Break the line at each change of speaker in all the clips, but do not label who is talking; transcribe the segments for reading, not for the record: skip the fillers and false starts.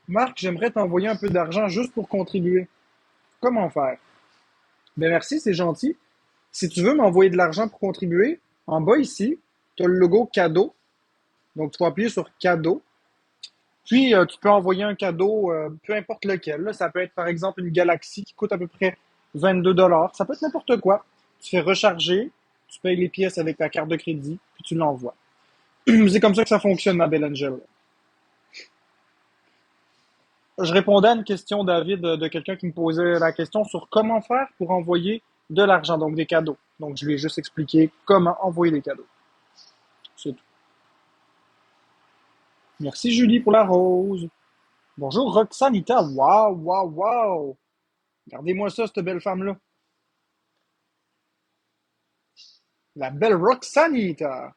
Marc, j'aimerais t'envoyer un peu d'argent juste pour contribuer. Comment faire? Ben merci, c'est gentil. Si tu veux m'envoyer de l'argent pour contribuer, en bas ici, tu as le logo cadeau. Donc, tu vas appuyer sur cadeau. Puis, tu peux envoyer un cadeau, peu importe lequel. Là, ça peut être, par exemple, une galaxie qui coûte à peu près 22 $. Ça peut être n'importe quoi. Tu fais recharger, tu payes les pièces avec ta carte de crédit, puis tu l'envoies. C'est comme ça que ça fonctionne, ma belle Angel. Je répondais à une question, David, de quelqu'un qui me posait la question sur comment faire pour envoyer de l'argent, donc des cadeaux. Donc, je lui ai juste expliqué comment envoyer des cadeaux. C'est tout. Merci, Julie, pour la rose. Bonjour, Roxanita. Waouh, waouh, waouh. Regardez-moi ça, cette belle femme-là. La belle Roxanita.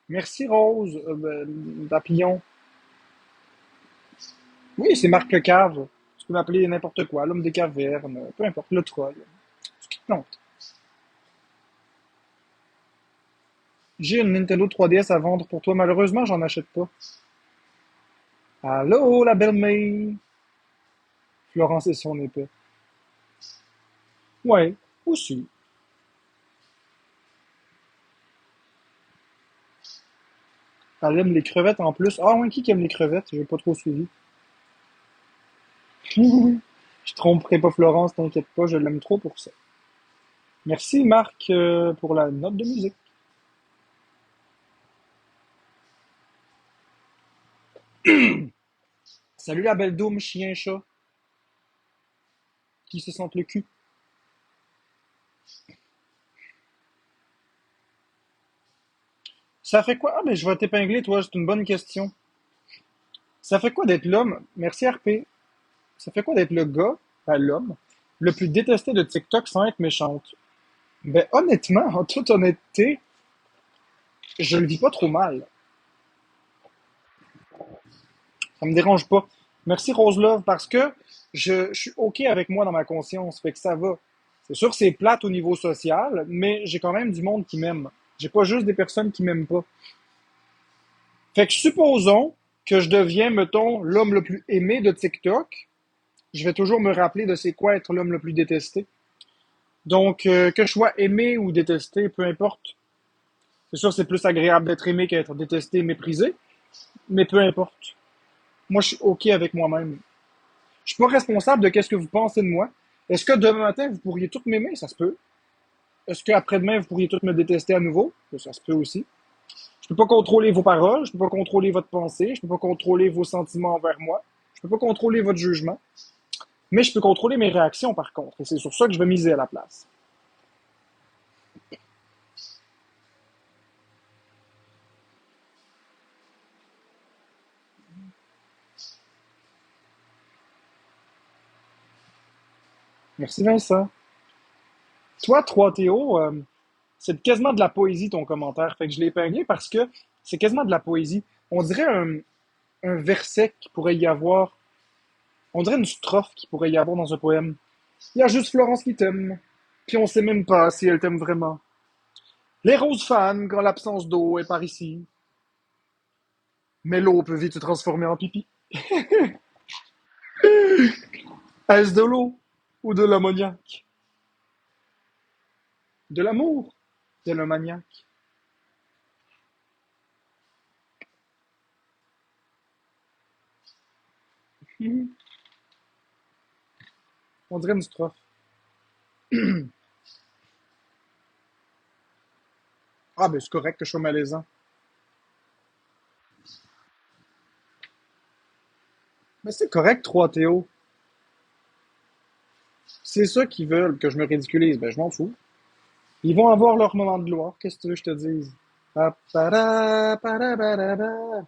Merci, Rose. Papillon. Oui, c'est Marc Le Cave. Tu peux m'appeler n'importe quoi, l'homme des cavernes, peu importe, le troll. Ce qui te tente. J'ai une Nintendo 3DS à vendre pour toi. Malheureusement, j'en achète pas. Allô, la belle May. Florence et son épée. Ouais, aussi. Elle aime les crevettes en plus. Ah ouais, qui aime les crevettes? J'ai pas trop suivi. Je tromperai pas Florence, t'inquiète pas, je l'aime trop pour ça. Merci Marc pour la note de musique. Salut la belle Doom, chien chat, qui se sente le cul. Ça fait quoi? Ah ben je vais t'épingler toi, c'est une bonne question. Ça fait quoi d'être l'homme? Merci RP. Ça fait quoi d'être le gars, l'homme, le plus détesté de TikTok sans être méchante? Ben honnêtement, en toute honnêteté, je le vis pas trop mal. Ça me dérange pas. Merci Roselove, parce que je suis OK avec moi dans ma conscience, fait que ça va. C'est sûr que c'est plate au niveau social, mais j'ai quand même du monde qui m'aime. J'ai pas juste des personnes qui m'aiment pas. Fait que supposons que je deviens, mettons, l'homme le plus aimé de TikTok. Je vais toujours me rappeler de c'est quoi être l'homme le plus détesté. Donc, que je sois aimé ou détesté, peu importe. C'est sûr, c'est plus agréable d'être aimé qu'être détesté, méprisé, mais peu importe. Moi, je suis OK avec moi-même. Je suis pas responsable de qu'est-ce que vous pensez de moi. Est-ce que demain matin, vous pourriez tous m'aimer? Ça se peut. Est-ce qu'après-demain, vous pourriez tous me détester à nouveau? Ça se peut aussi. Je peux pas contrôler vos paroles, je peux pas contrôler votre pensée, je peux pas contrôler vos sentiments envers moi, je peux pas contrôler votre jugement, mais je peux contrôler mes réactions par contre, et c'est sur ça que je vais miser à la place. Merci Vincent. Toi, 3 Théo, c'est quasiment de la poésie ton commentaire, fait que je l'ai épinglé parce que c'est quasiment de la poésie. On dirait un verset qui pourrait y avoir, on dirait une strophe qui pourrait y avoir dans un poème. Il y a juste Florence qui t'aime, puis on sait même pas si elle t'aime vraiment. Les roses fans quand l'absence d'eau est par ici. Mais l'eau peut vite se transformer en pipi. Est-ce de l'eau ou de l'ammoniac? De l'amour, de l'ammoniac. On dirait une strophe. Ah ben c'est correct que je sois malaisant. Mais c'est correct, 3 Théo. C'est ça qu'ils veulent, que je me ridiculise. Ben je m'en fous. Ils vont avoir leur moment de gloire. Qu'est-ce que tu veux que je te dise? Pa, para, para, para, para.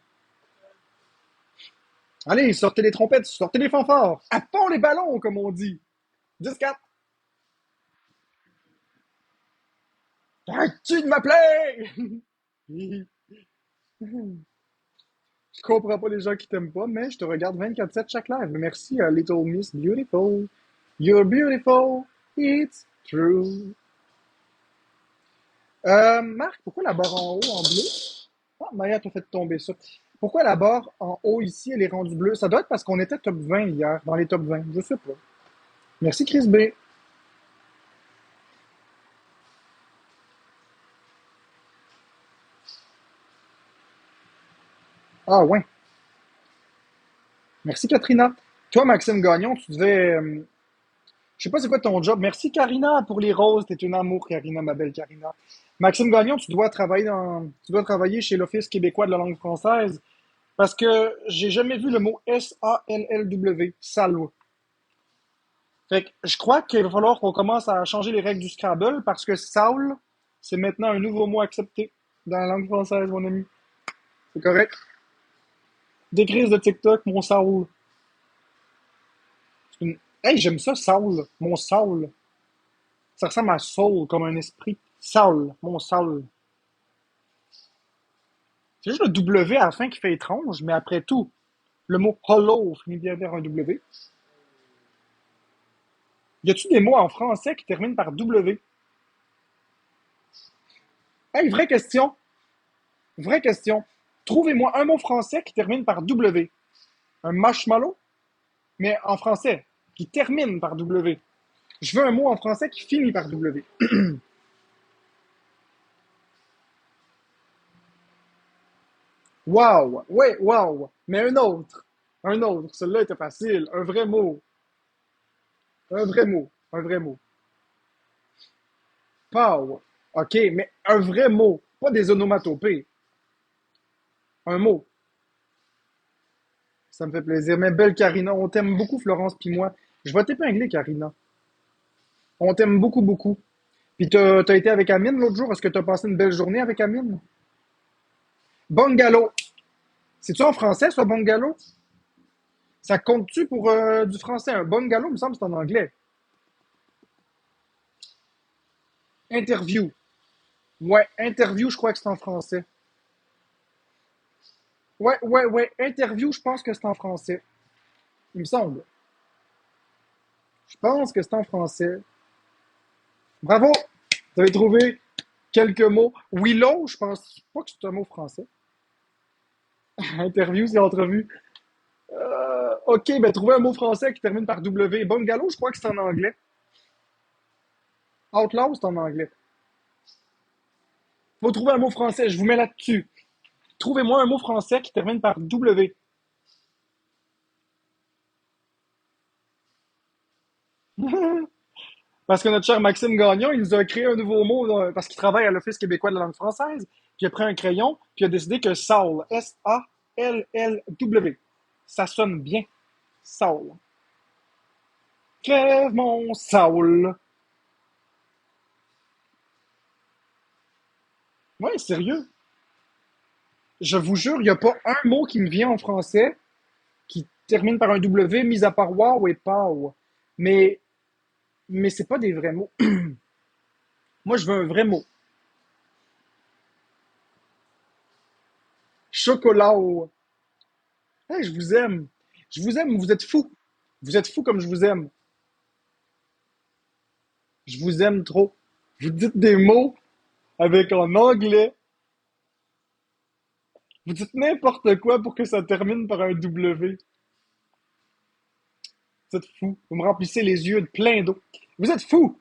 Allez, sortez les trompettes, sortez les fanfares. À fond les ballons, comme on dit. 10-4. Arrête-tu de m'appeler? Je comprends pas les gens qui t'aiment pas, mais je te regarde 24/7 chaque live. Merci à Little Miss Beautiful. You're beautiful. It's true. Marc, pourquoi la barre en haut en bleu? Ah, Maya t'as fait tomber ça. Pourquoi la barre en haut ici, elle est rendue bleue? Ça doit être parce qu'on était top 20 hier, dans les top 20. Je sais pas. Merci Chris B. Ah ouais. Merci Katrina. Toi, Maxime Gagnon, tu devais. Je sais pas c'est quoi ton job. Merci Karina pour les roses. T'es une amour, Karina, ma belle Karina. Maxime Gagnon, tu dois travailler chez l'Office québécois de la langue française parce que j'ai jamais vu le mot S-A-L-L-W. Salve. Fait que je crois qu'il va falloir qu'on commence à changer les règles du Scrabble parce que Saul, c'est maintenant un nouveau mot accepté dans la langue française, mon ami. C'est correct. Des crises de TikTok, mon Saul. Hey, j'aime ça, Saul. Mon Saul. Ça ressemble à soul, comme un esprit. Saul. Mon Saul. C'est juste le W à la fin qui fait étrange, mais après tout, le mot hollow finit bien vers un W. Y a-tu des mots en français qui terminent par W? Hey, vraie question. Vraie question. Trouvez-moi un mot français qui termine par W. Un marshmallow, mais en français, qui termine par W. Je veux un mot en français qui finit par W. Wow! Ouais, wow! Mais un autre. Un autre. Celui-là était facile. Un vrai mot. Un vrai mot. Un vrai mot. Pow. OK, mais un vrai mot. Pas des onomatopées. Un mot. Ça me fait plaisir. Mais belle Karina, on t'aime beaucoup, Florence puis moi. Je vais t'épingler, Karina. On t'aime beaucoup, beaucoup. Puis t'as été avec Amine l'autre jour. Est-ce que t'as passé une belle journée avec Amine? Bungalow. C'est-tu en français, ça, bungalow? Ça compte-tu pour du français? Un bungalow, il me semble que c'est en anglais. Interview. Ouais, interview, je crois que c'est en français. Ouais, ouais, ouais. Interview, je pense que c'est en français. Il me semble. Je pense que c'est en français. Bravo! Vous avez trouvé quelques mots. Willow, je pense pas que c'est un mot français. Interview, c'est entrevue. OK, ben trouvez un mot français qui termine par W. Bungalow, je crois que c'est en anglais. Outlaw, c'est en anglais. Faut trouver un mot français, je vous mets là-dessus. Trouvez-moi un mot français qui termine par W. Parce que notre cher Maxime Gagnon, il nous a créé un nouveau mot parce qu'il travaille à l'Office québécois de la langue française. Puis il a pris un crayon, puis il a décidé que Saul, S-A-L-L-W, ça sonne bien. Saul. Crève mon Saul. Ouais, sérieux. Je vous jure, il n'y a pas un mot qui me vient en français qui termine par un W, mis à part wow et pow. Mais, mais c'est pas des vrais mots. Moi, je veux un vrai mot. Chocolat. Hey, je vous aime. Je vous aime, vous êtes fous. Vous êtes fous comme je vous aime. Je vous aime trop. Vous dites des mots avec en anglais. Vous dites n'importe quoi pour que ça termine par un W. Vous êtes fous. Vous me remplissez les yeux de plein d'eau. Vous êtes fous.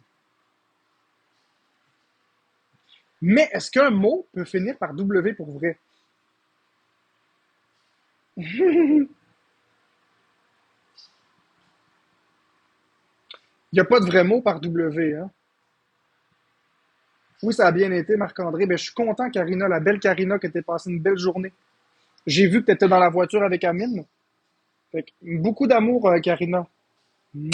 Mais est-ce qu'un mot peut finir par W pour vrai? Il n'y a pas de vrai mot par W, hein? Oui, ça a bien été, Marc-André. Ben, je suis content, Karina, la belle Karina, que tu passé une belle journée. J'ai vu que tu étais dans la voiture avec Amine. Fait que, beaucoup d'amour, Karina. Mm.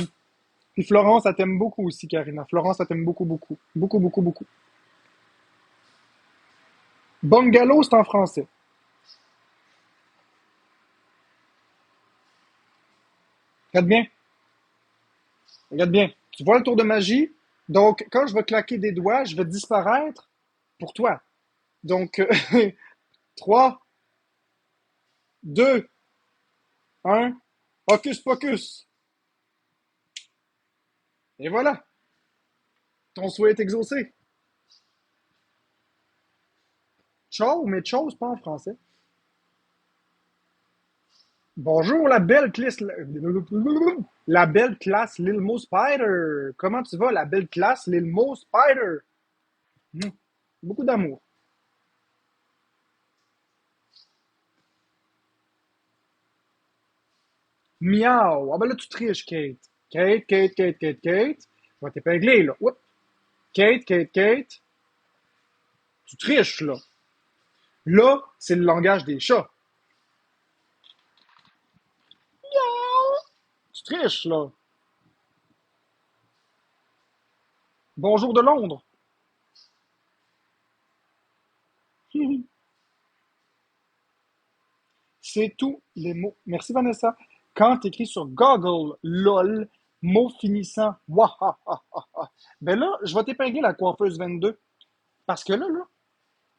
Puis Florence, elle t'aime beaucoup aussi, Karina. Florence, elle t'aime beaucoup, beaucoup. Beaucoup, beaucoup, beaucoup. Bungalow, c'est en français. Regarde bien. Regarde bien. Tu vois le tour de magie? Donc, quand je vais claquer des doigts, je vais disparaître pour toi. Donc, 3, 2, 1. Hocus pocus. Et voilà. Ton souhait est exaucé. Ciao, mais ciao, c'est pas en français. Bonjour, la belle classe Lilmo Spider. Comment tu vas, la belle classe Lilmo Spider? Hmm. Beaucoup d'amour. Miaou. Ah ben là, tu triches, Kate. Kate. Je vais t'épingler, là. Oups. Kate. Tu triches, là. Là, c'est le langage des chats. Tu triches, là. Bonjour de Londres. C'est tous les mots. Merci, Vanessa. Quand tu écris sur Google, lol, mot finissant, wahaha, ben là, je vais t'épingler la coiffeuse 22. Parce que là,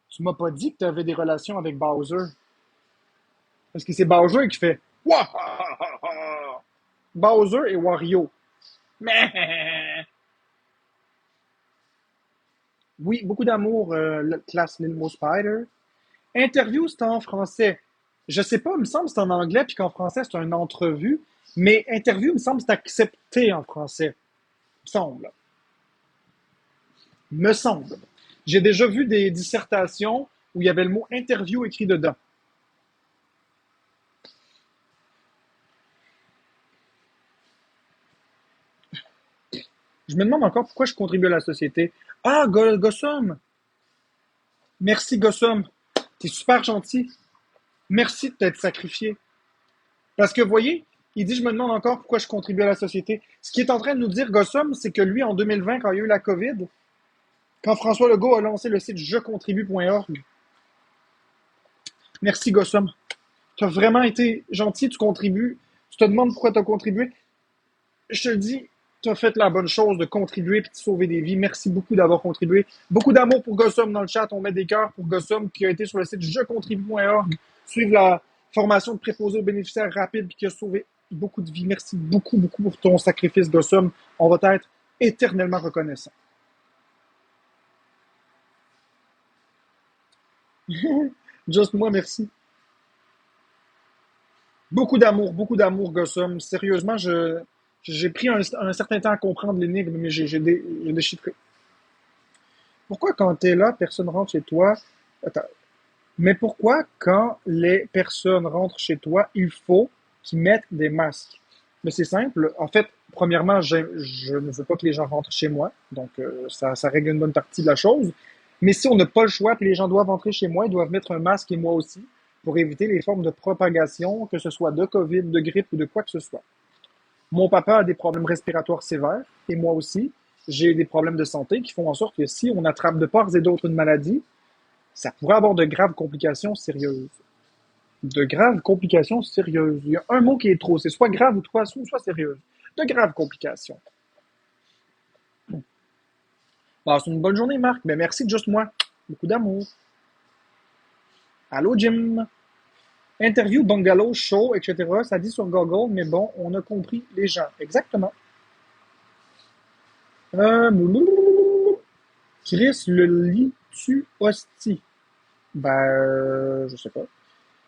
tu m'as pas dit que tu avais des relations avec Bowser. Parce que c'est Bowser qui fait wahaha. Bowser et Wario. Mais oui, beaucoup d'amour, classe Lilmo Spider. Interview, c'est en français. Je sais pas, il me semble que c'est en anglais, puis qu'en français, c'est une entrevue. Mais interview, il me semble que c'est accepté en français. Me semble. Me semble. J'ai déjà vu des dissertations où il y avait le mot interview écrit dedans. Je me demande encore pourquoi je contribue à la société. Ah, Gossum! Merci, Gossum. T'es super gentil. Merci de t'être sacrifié. Parce que, vous voyez, il dit, je me demande encore pourquoi je contribue à la société. Ce qu'il est en train de nous dire, Gossum, c'est que lui, en 2020, quand il y a eu la COVID, quand François Legault a lancé le site jecontribue.org, merci, Gossum. Tu as vraiment été gentil, tu contribues. Tu te demandes pourquoi tu as contribué. Je te le dis, tu as fait la bonne chose de contribuer et de sauver des vies. Merci beaucoup d'avoir contribué. Beaucoup d'amour pour Gossum dans le chat. On met des cœurs pour Gossum qui a été sur le site jecontribue.org. Suivre la formation de préposé aux bénéficiaires rapide et qui a sauvé beaucoup de vies. Merci beaucoup pour ton sacrifice, Gossum. On va être éternellement reconnaissant. Juste moi, merci. Beaucoup d'amour, Gossum. Sérieusement, j'ai pris un certain temps à comprendre l'énigme, mais j'ai déchiffré. Pourquoi quand t'es là, personne rentre chez toi? Attends. Mais pourquoi quand les personnes rentrent chez toi, il faut qu'ils mettent des masques? Mais c'est simple. En fait, premièrement, je ne veux pas que les gens rentrent chez moi. Donc, ça règle une bonne partie de la chose. Mais si on n'a pas le choix, que les gens doivent entrer chez moi, ils doivent mettre un masque et moi aussi, pour éviter les formes de propagation, que ce soit de COVID, de grippe ou de quoi que ce soit. Mon papa a des problèmes respiratoires sévères, et moi aussi. J'ai des problèmes de santé qui font en sorte que si on attrape de part et d'autre une maladie, ça pourrait avoir de graves complications sérieuses. De graves complications sérieuses. Il y a un mot qui est trop, c'est soit grave ou soit sérieuse. De graves complications. Passe une bonne journée, Marc. Ben, merci de juste moi. Beaucoup d'amour. Allô, Jim. Interview, bungalow, show, etc. Ça dit sur Google, mais bon, on a compris les gens. Exactement. Chris, le lis-tu hostie? Ben, je sais pas.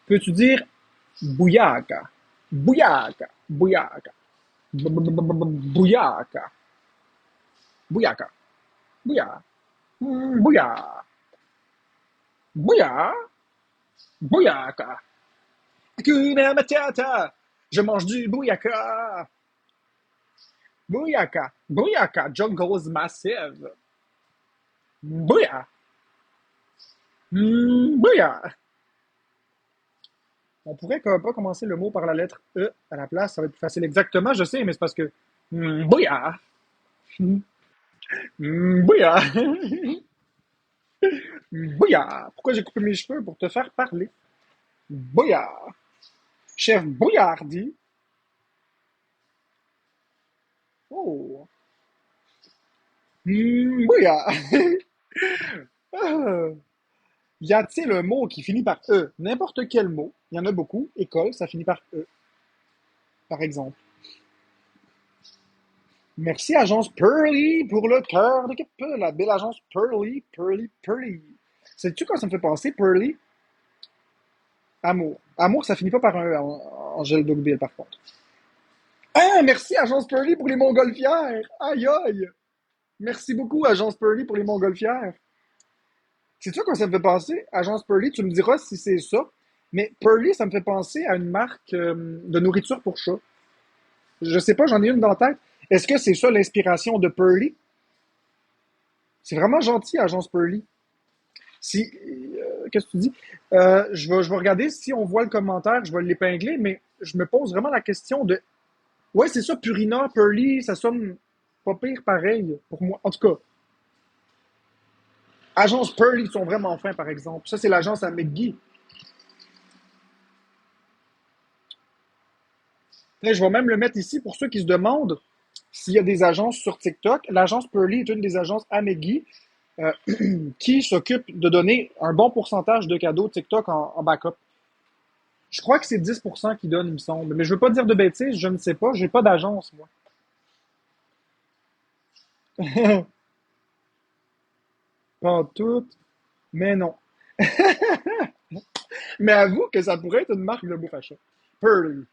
Peux-tu dire bouillaka? Bouillaka. Bouillaka. Bouillaka. Bouillaka. Bouillaka. Bouillaka. Bouillaka. Hakuna Matata. Je mange du bouillaka. Bouillaka. Bouillaka. Jungles massive. Bouillaka. Bouillaka. On pourrait pas commencer le mot par la lettre E à la place, ça va être plus facile. Exactement, je sais, mais c'est parce que. Bouillaka. Bouillaka. Bouillard. Pourquoi j'ai coupé mes cheveux? Pour te faire parler. Bouillard. Chef Bouillardi. Oh. Bouillard. Ah. Y a-t-il un mot qui finit par E? N'importe quel mot. Il y en a beaucoup. École, ça finit par E, par exemple. Merci, agence Pearly, pour le cœur d'équipe. La belle agence Pearly. Sais-tu quoi ça me fait penser? Pearly, amour. Amour, ça finit pas par un E en Angèle Dogville, par contre. Ah, merci, Agence Pearly, pour les montgolfières. Aïe, aïe. Merci beaucoup, Agence Pearly, pour les montgolfières. Sais-tu quoi ça me fait penser? Agence Pearly, tu me diras si c'est ça. Mais Pearly, ça me fait penser à une marque de nourriture pour chat. Je sais pas, j'en ai une dans la tête. Est-ce que c'est ça l'inspiration de Pearly? C'est vraiment gentil, Agence Pearly. Si, qu'est-ce que tu dis? Je vais regarder si on voit le commentaire, je vais l'épingler, mais je me pose vraiment la question de. Ouais, c'est ça, Purina, Pearly, ça sonne pas pire pareil pour moi. En tout cas, Agence Pearly ils sont vraiment fins, par exemple. Ça, c'est l'agence à McGee. Là, je vais même le mettre ici pour ceux qui se demandent s'il y a des agences sur TikTok. L'agence Pearly est une des agences à McGee euh, qui s'occupe de donner un bon pourcentage de cadeaux TikTok en backup. Je crois que c'est 10% qui donne, il me semble. Mais je veux pas dire de bêtises, je ne sais pas. J'ai pas d'agence, moi. Pas toutes, mais non. Mais avoue que ça pourrait être une marque de bouffe à chat. Pearly.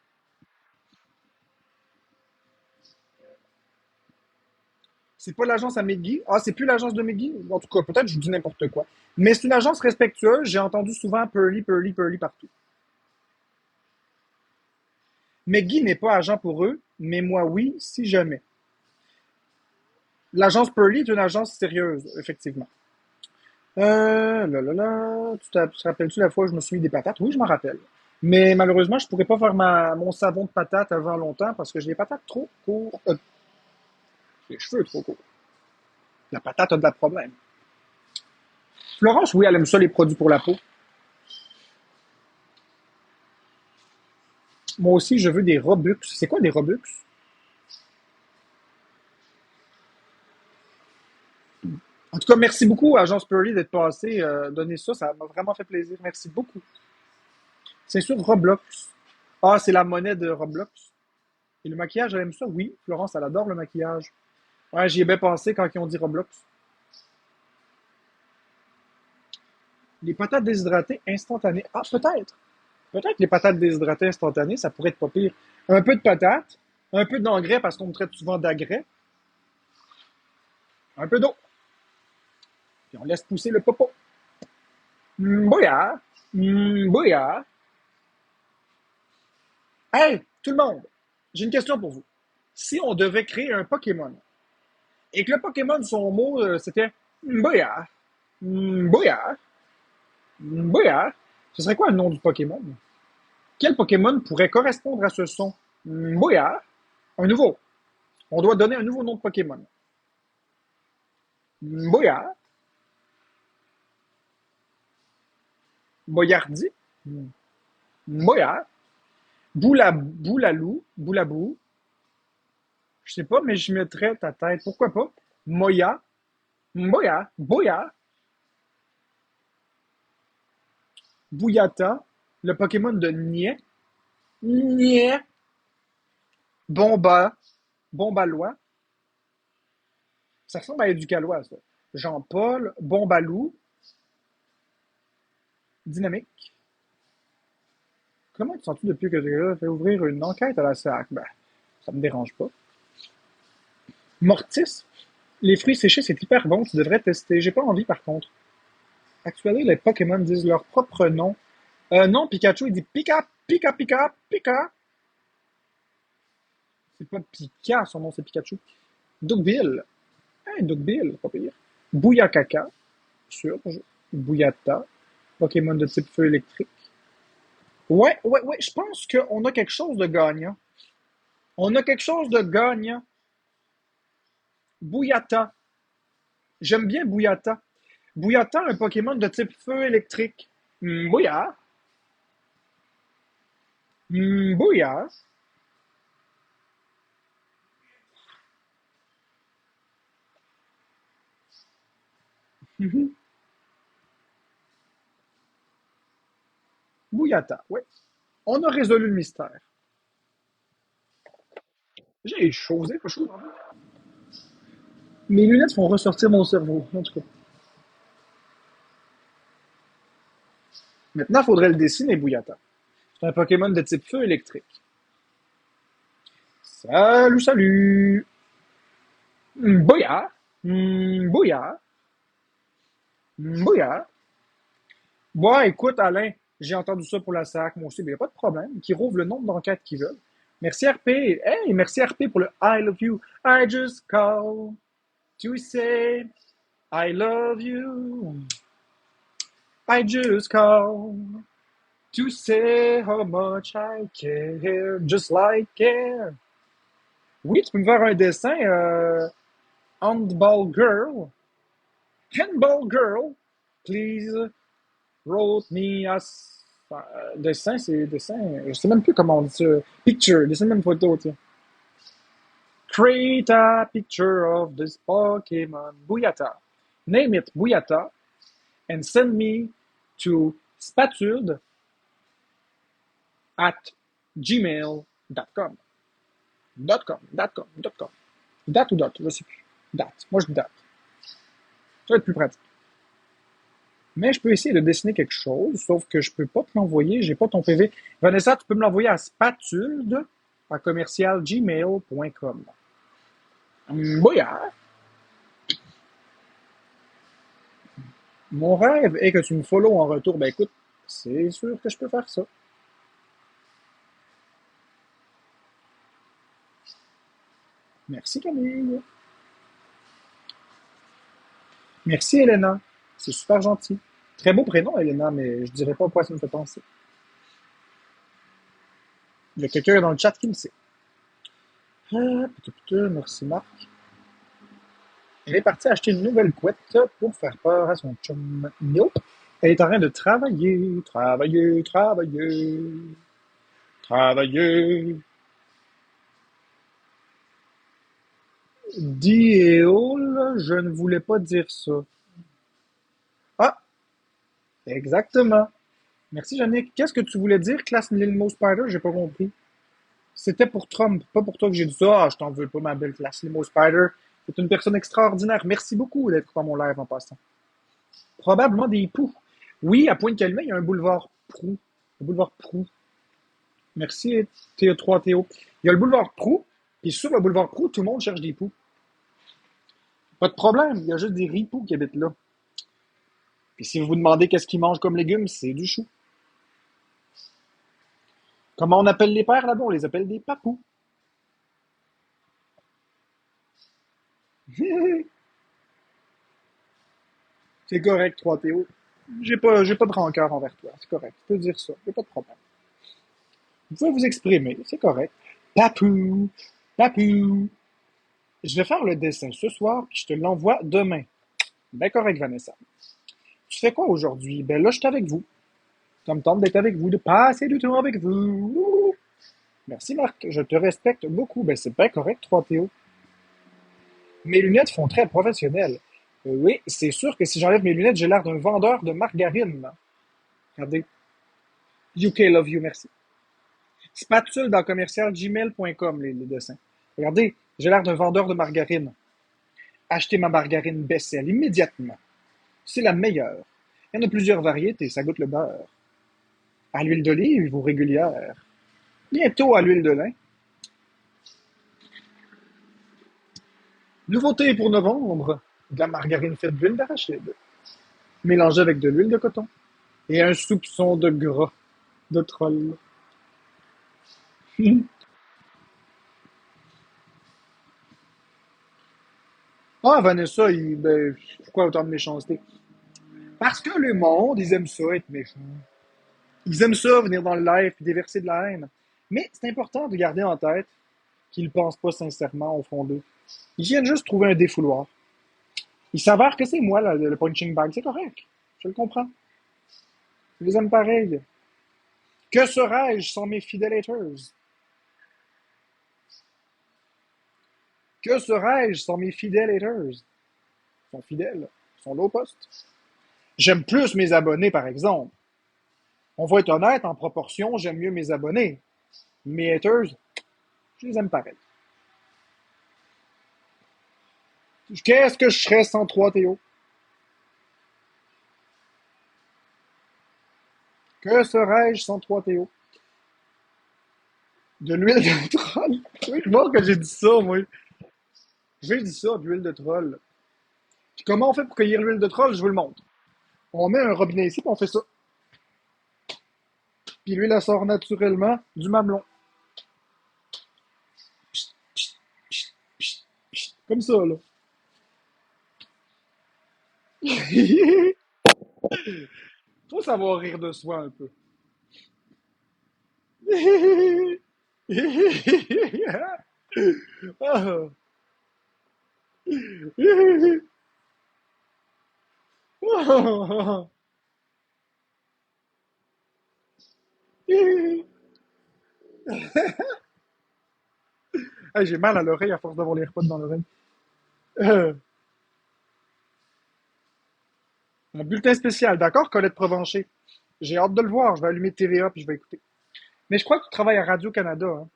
C'est pas l'agence à McGee. Ah, c'est plus l'agence de McGee. En tout cas, peut-être que je dis n'importe quoi. Mais c'est une agence respectueuse. J'ai entendu souvent Pearly, Pearly, Pearly partout. McGee n'est pas agent pour eux, mais moi oui, si jamais. L'agence Pearly est une agence sérieuse, effectivement. Tu te rappelles-tu la fois où je me suis mis des patates? Oui, je m'en rappelle. Mais malheureusement, je pourrais pas faire mon savon de patates avant longtemps parce que j'ai les patates trop courtes. Les cheveux trop courts. La patate a de la problème. Florence, oui, elle aime ça, les produits pour la peau. Moi aussi, je veux des Robux. C'est quoi des Robux? En tout cas, merci beaucoup, Agence Pearly, d'être passé, donner ça. Ça m'a vraiment fait plaisir. Merci beaucoup. C'est sur Roblox. Ah, c'est la monnaie de Roblox. Et le maquillage, elle aime ça? Oui. Florence, elle adore le maquillage. Ouais, j'y ai bien pensé quand ils ont dit Roblox. Les patates déshydratées instantanées. Ah, peut-être. Peut-être les patates déshydratées instantanées, ça pourrait être pas pire. Un peu de patates, un peu d'engrais parce qu'on me traite souvent d'agrais, un peu d'eau. Puis on laisse pousser le popo. Bouillard. Bouillard. Hey, tout le monde, j'ai une question pour vous. Si on devait créer un Pokémon et que le Pokémon, son mot, c'était Bouillard, Bouillard, Bouillard, ce serait quoi le nom du Pokémon? Quel Pokémon pourrait correspondre à ce son? Bouillard, un nouveau. On doit donner un nouveau nom de Pokémon. Bouillard, Boyardi, Boyard, Boulalou, Boulabou, je sais pas, mais je mettrais ta tête, pourquoi pas? Moya, Boya, Boya, Bouyata, le Pokémon de Niais, Niais, Bomba, Bombalois, ça ressemble à Éducalois, ça. Jean-Paul, Bombalou, Dynamique. Comment te sens-tu depuis que j'ai fait ouvrir une enquête à la SAC? Ben, ça me dérange pas. Mortis, les fruits séchés, c'est hyper bon, tu devrais tester. J'ai pas envie, par contre. Actuellement, les Pokémon disent leur propre nom. Non, Pikachu, il dit Pika, Pika, Pika, Pika. C'est pas Pika, son nom, c'est Pikachu. Dugville. Hey, Dugville, pas pire. Bouyakaka, Surge, Bouyata, Pokémon de type feu électrique. Ouais, ouais, ouais, je pense qu'on a quelque chose de gagnant. On a quelque chose de gagnant. Bouyata. J'aime bien Bouyata. Bouyata, un Pokémon de type feu électrique. Bouya. Bouya. Bouyata, ouais. On a résolu le mystère. J'ai chaud, vous avez pas chaud? Mes lunettes font ressortir mon cerveau, en tout cas. Maintenant, il faudrait le dessiner, Bouillata. C'est un Pokémon de type feu électrique. Salut, salut! Bouillard! Bouillard! Bouillard! Bon, écoute, Alain, j'ai entendu ça pour la SAC, moi aussi, mais il n'y a pas de problème. Qu'ils rouvrent le nombre d'enquêtes qu'ils veulent. Merci RP. Hey, merci RP pour le I love you. I just call to say I love you. I just call to say how much I care, just like care. Oui, tu peux me faire un dessin, handball girl. Handball girl, please wrote me as. Dessin, c'est dessin. Je sais même plus comment on dit ça. Picture, dessine une photo, tiens. Create a picture of this Pokemon. Booyata. Name it Booyata and send me to spatuled at gmail.com. .com. Date ou dot, je sais plus. Date. Moi, je dis date. Ça va être plus pratique. Mais je peux essayer de dessiner quelque chose, sauf que je peux pas te l'envoyer, j'ai pas ton PV. Vanessa, tu peux me l'envoyer à spatulde à commercialgmail.com. Bouillard. Mon rêve est que tu me follow en retour. Ben écoute, c'est sûr que je peux faire ça. Merci Camille. Merci Elena. C'est super gentil. Très beau prénom, Elena, mais je dirais pas à quoi ça me fait penser. Il y a quelqu'un dans le chat qui le sait. Merci Marc. Elle est partie acheter une nouvelle couette pour faire peur à son chum. Nope. Elle est en train de travailler, travailler, travailler, travailler. Deal, je ne voulais pas dire ça. Ah, exactement. Merci, Yannick. Qu'est-ce que tu voulais dire, classe Lilmo Spider? J'ai pas compris. C'était pour Trump, pas pour toi que j'ai dit ça. Ah, je t'en veux pas, ma belle classe Lilmo Spider. C'est une personne extraordinaire. Merci beaucoup d'être dans mon live en passant. Probablement des poux. Oui, à Pointe-Calumet, il y a un boulevard Prou. Le boulevard Prou. Merci, Théo3 Théo. Il y a le boulevard Prou, puis sur le boulevard Prou, tout le monde cherche des poux. Pas de problème, il y a juste des ripoux qui habitent là. Puis si vous vous demandez qu'est-ce qu'ils mangent comme légumes, c'est du chou. Comment on appelle les pères là-bas? On les appelle des papous. C'est correct, 3 Théo. J'ai pas de rancœur envers toi. C'est correct. Tu peux dire ça. Il n'y a pas de problème. Vous pouvez vous exprimer. C'est correct. Papou. Papou. Je vais faire le dessin ce soir, puis je te l'envoie demain. Ben correct, Vanessa. Tu fais quoi aujourd'hui? Ben là, je suis avec vous. Ça me tente d'être avec vous, de passer du temps avec vous. Merci, Marc. Je te respecte beaucoup. Ben c'est bien correct, 3 Théo. Mes lunettes font très professionnel. Oui, c'est sûr que si j'enlève mes lunettes, j'ai l'air d'un vendeur de margarine. Regardez. UK love you, merci. Spatule dans commercial gmail.com, les dessins. Regardez, j'ai l'air d'un vendeur de margarine. Achetez ma margarine Bessel immédiatement. C'est la meilleure. Il y en a plusieurs variétés, ça goûte le beurre. À l'huile d'olive ou régulière. Bientôt à l'huile de lin. Nouveauté pour novembre. De la margarine faite d'huile d'arachide. Mélangée avec de l'huile de coton. Et un soupçon de gras de troll. Ah, Vanessa, pourquoi autant de méchanceté? Parce que le monde, ils aiment ça être méchants. Ils aiment ça, venir dans le live et déverser de la haine. Mais c'est important de garder en tête qu'ils ne pensent pas sincèrement au fond d'eux. Ils viennent juste trouver un défouloir. Il s'avère que c'est moi, là, le punching bag. C'est correct. Je le comprends. Je les aime pareil. Que serais-je sans mes fidèles haters? Que serais-je sans mes fidèles haters? Ils sont fidèles. Ils sont low post. J'aime plus mes abonnés, par exemple. On va être honnête, en proportion, j'aime mieux mes abonnés. Mes haters, je les aime pareil. Qu'est-ce que je serais sans 3 Théo? Que serais-je sans toi, Théo? De l'huile de troll. Oui, je vois que j'ai dit ça, moi. J'ai dit ça, de l'huile de troll. Puis comment on fait pour cueillir l'huile de troll? Je vous le montre. On met un robinet ici, puis on fait ça. Puis l'huile, elle sort naturellement du mamelon. Pchit, pchit, pchit, pchit, pchit. Comme ça, là. Faut savoir rire de soi un peu. Ah. Hey, j'ai mal à l'oreille à force d'avoir les repas dans l'oreille. Euh, un bulletin spécial, d'accord, Colette Provencher? J'ai hâte de le voir. Je vais allumer TVA puis je vais écouter. Mais je crois que tu travailles à Radio-Canada. Hein.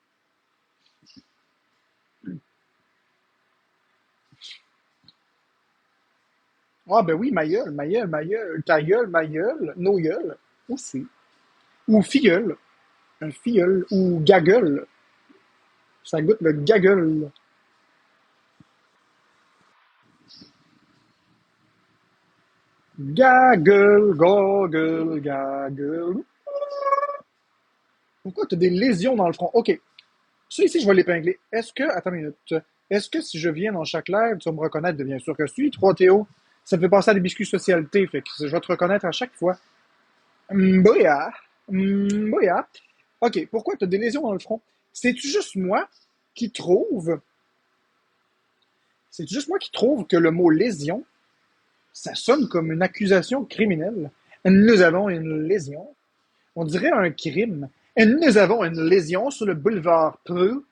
Ah, ben oui, ma gueule, ta gueule, ma gueule, nos gueules aussi. Ou filleul, un filleul, ou gagueule. Ça goûte le gagueule. Gagueule, goggle, gagueule. Pourquoi tu as des lésions dans le front? OK. Ça ici, je vais l'épingler. Est-ce que, attends une minute, est-ce que si je viens dans chaque live, tu vas me reconnaître? Bien sûr que si, 3 Théo. Ça me fait penser à des biscuits socialité, fait que je vais te reconnaître à chaque fois. Mbouya. Mbouya. OK, pourquoi tu as des lésions dans le front? C'est-tu juste moi qui trouve, c'est juste moi qui trouve que le mot lésion, ça sonne comme une accusation criminelle. Nous avons une lésion. On dirait un crime. Nous avons une lésion sur le boulevard Preux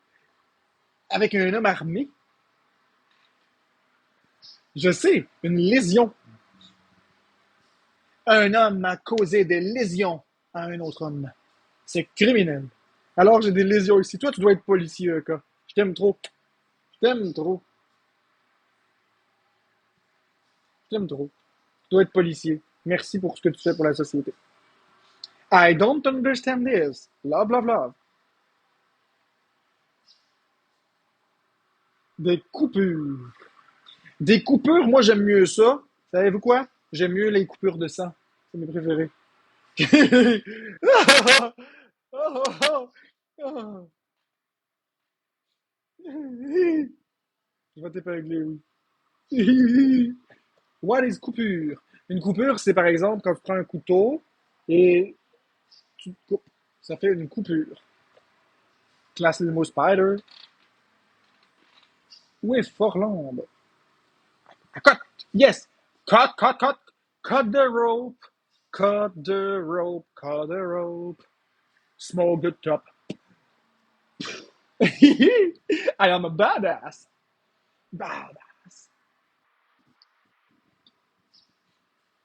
avec un homme armé. Je sais, une lésion. Un homme a causé des lésions à un autre homme. C'est criminel. Alors j'ai des lésions ici. Toi, tu dois être policier, Eka. Je t'aime trop. Je t'aime trop. Je t'aime trop. Tu dois être policier. Merci pour ce que tu fais pour la société. I don't understand this. Love, love, love. Des coupures. Des coupures, moi j'aime mieux ça. Savez-vous quoi? J'aime mieux les coupures de sang. C'est mes préférés. Je vais t'épingler, oui. What is coupure? Une coupure, c'est par exemple quand tu prends un couteau et tu te coupes. Ça fait une coupure. Classe le mot spider. Où est Forlande? Ah, cut! Yes! Cut, cut, cut! Cut the rope! Cut the rope! Cut the rope! Smoke the top! I am a badass! Badass!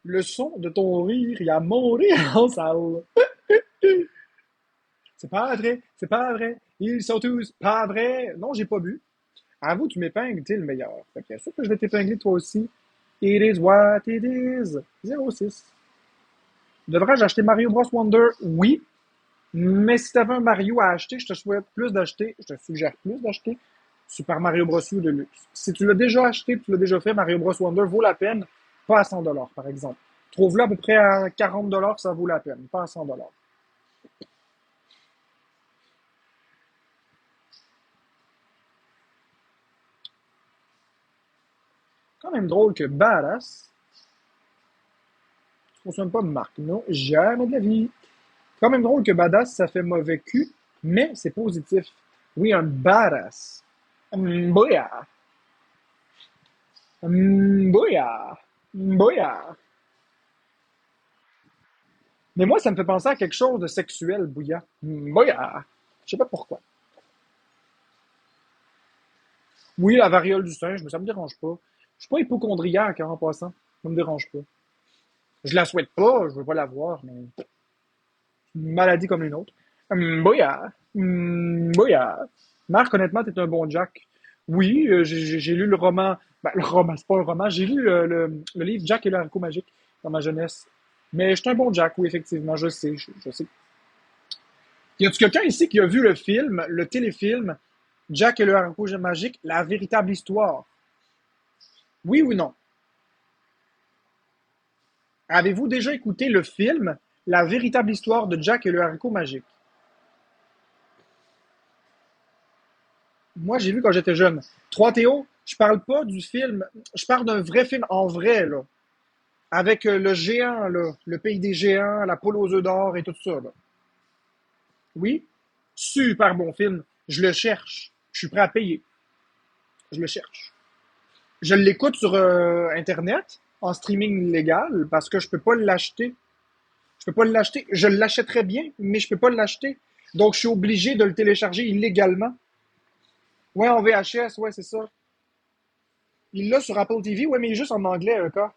Le son de ton rire, il a monté en salle. C'est pas vrai, c'est pas vrai. Ils sont tous pas vrais. Non, j'ai pas bu. À vous, tu m'épingles, t'es le meilleur. Fait que bien sûr que je vais t'épingler toi aussi. It is what it is. 06. Devrais-je acheter Mario Bros Wonder? Oui. Mais si t'avais un Mario à acheter, je te souhaite plus d'acheter, je te suggère plus d'acheter Super Mario Bros. U Deluxe. Si tu l'as déjà acheté, tu l'as déjà fait, Mario Bros. Wonder vaut la peine, pas à 100 $ par exemple. Trouve-le à peu près à 40 $, ça vaut la peine, pas à 100 $. Quand même drôle que Badass ne consomme pas de marque. Non, jamais de la vie. Quand même drôle que Badass, ça fait mauvais cul, mais c'est positif. Oui, un Badass. Bouya. Bouya. Bouya. Mais moi, ça me fait penser à quelque chose de sexuel, Bouya. Bouya. Je sais pas pourquoi. Oui, la variole du singe, mais ça me dérange pas. Je suis pas hypochondriaque hein, en passant. Ça me dérange pas. Je la souhaite pas, je veux pas l'avoir, mais une maladie comme une autre. Bouya. Bouya. Marc, honnêtement, t'es un bon Jack. Oui, j'ai lu le roman. Ben, le roman, c'est pas un roman. J'ai lu le livre Jack et le haricot magique dans ma jeunesse. Mais je suis un bon Jack, oui, effectivement, je sais, je sais. Y a-tu quelqu'un ici qui a vu le film, le téléfilm, Jack et le haricot magique, la véritable histoire? Oui ou non? Avez-vous déjà écouté le film, la véritable histoire de Jack et le haricot magique? Moi, j'ai vu quand j'étais jeune. Trois Théo, je parle pas du film, je parle d'un vrai film en vrai, là. Avec le géant, là, le pays des géants, la poule aux œufs d'or et tout ça, là. Oui? Super bon film. Je le cherche. Je suis prêt à payer. Je le cherche. Je l'écoute sur Internet, en streaming légal, parce que je peux pas l'acheter. Je peux pas l'acheter. Je l'achèterais bien, mais je peux pas l'acheter. Donc, je suis obligé de le télécharger illégalement. Ouais, en VHS, ouais, c'est ça. Il l'a sur Apple TV, ouais, mais il est juste en anglais, cas.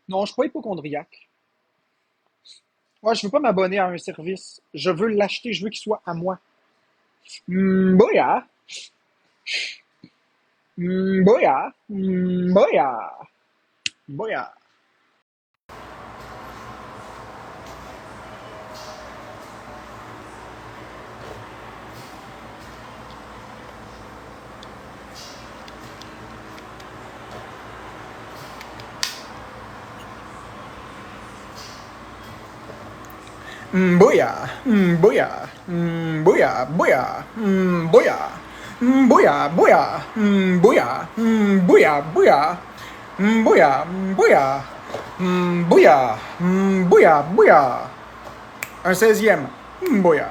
Non, je suis pas hypochondriaque. Ouais, je veux pas m'abonner à un service. Je veux l'acheter, je veux qu'il soit à moi. Boya, boya, boya, boya. Booyah, booyah, booyah, booyah, booyah, booyah, booyah, booyah, booyah, booyah, booyah, booyah, booyah, booyah, booyah. Un 16e. Booyah.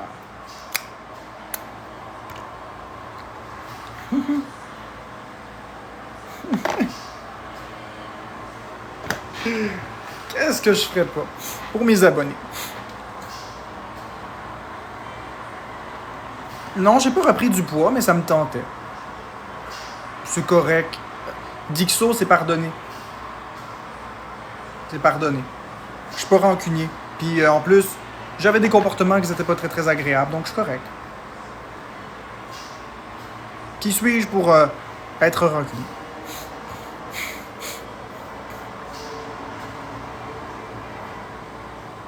Qu'est-ce que je ferais pas pour mes abonnés? Non, j'ai pas repris du poids, mais ça me tentait. C'est correct. Dixo, c'est pardonné. C'est pardonné. Je suis pas rancunier. Puis en plus, j'avais des comportements qui n'étaient pas très très agréables, donc je suis correct. Qui suis-je pour être rancunier?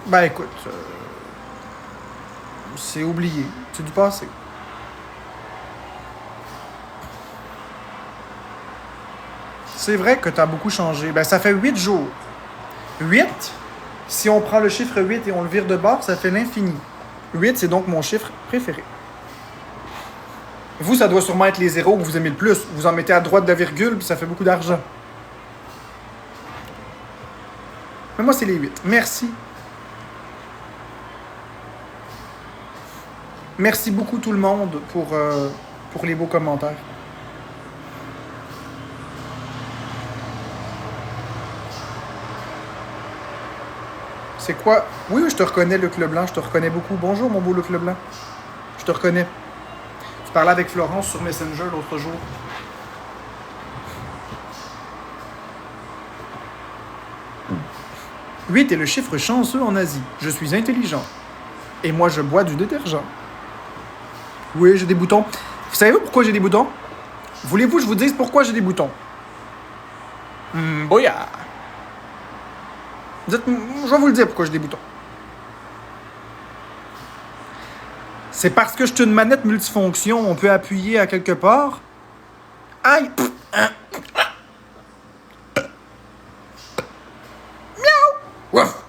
Ben écoute, c'est oublié. C'est du passé. C'est vrai que tu as beaucoup changé. Ben ça fait 8 jours. 8, si on prend le chiffre 8 et on le vire de bord, ça fait l'infini. 8, c'est donc mon chiffre préféré. Vous, ça doit sûrement être les zéros que vous aimez le plus. Vous en mettez à droite de la virgule, puis ça fait beaucoup d'argent. Mais moi, c'est les 8. Merci. Merci beaucoup tout le monde pour les beaux commentaires. C'est quoi? Oui, je te reconnais, Luc Leblanc. Je te reconnais beaucoup. Bonjour, mon beau Luc Leblanc. Je te reconnais. Je parlais avec Florence sur Messenger l'autre jour. « 8 est le chiffre chanceux en Asie. Je suis intelligent. Et moi, je bois du détergent. » Oui, j'ai des boutons. Vous savez pourquoi j'ai des boutons? Voulez-vous que je vous dise pourquoi j'ai des boutons? Boya. Je vais vous le dire pourquoi j'ai des boutons. C'est parce que je suis une manette multifonction. On peut appuyer à quelque part. Aïe! Waf!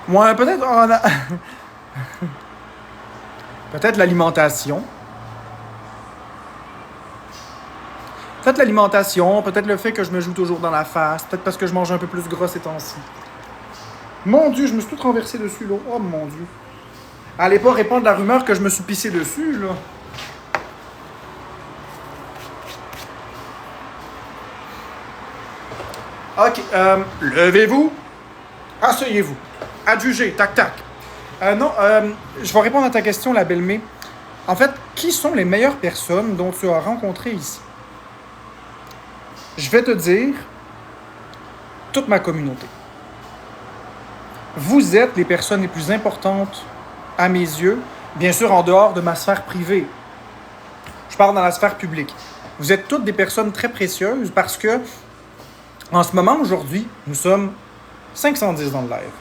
Moi, peut-être peut-être l'alimentation. Peut-être l'alimentation, peut-être le fait que je me joue toujours dans la face, peut-être parce que je mange un peu plus gros ces temps-ci. Mon Dieu, je me suis tout renversé dessus, là. Oh mon Dieu. Allez pas répandre la rumeur que je me suis pissé dessus, là. Ok, levez-vous. Asseyez-vous. Adjugez, tac, tac. Non, je vais répondre à ta question, la belle-mée. En fait, qui sont les meilleures personnes dont tu as rencontré ici? Je vais te dire toute ma communauté. Vous êtes les personnes les plus importantes à mes yeux, bien sûr en dehors de ma sphère privée. Je parle dans la sphère publique. Vous êtes toutes des personnes très précieuses parce que, en ce moment, aujourd'hui, nous sommes 510 dans le live.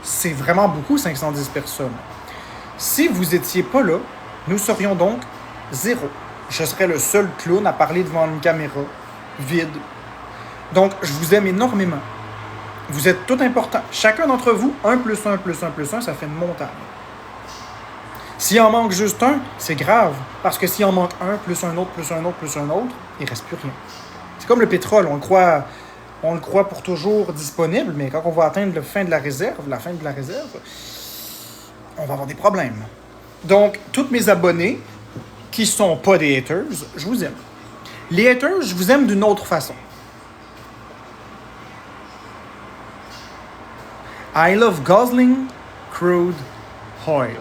C'est vraiment beaucoup, 510 personnes. Si vous n'étiez pas là, nous serions donc 0. Je serais le seul clown à parler devant une caméra vide. Donc, je vous aime énormément. Vous êtes tout importants. Chacun d'entre vous, 1 plus 1 plus 1 plus 1, ça fait une montagne. S'il en manque juste un, c'est grave. Parce que s'il en manque un, plus un autre, plus un autre, plus un autre, il ne reste plus rien. C'est comme le pétrole, on le croit pour toujours disponible, mais quand on va atteindre la fin de la réserve, on va avoir des problèmes. Donc, tous mes abonnés qui ne sont pas des haters, je vous aime. Les haters, je vous aime d'une autre façon. I love guzzling crude oil.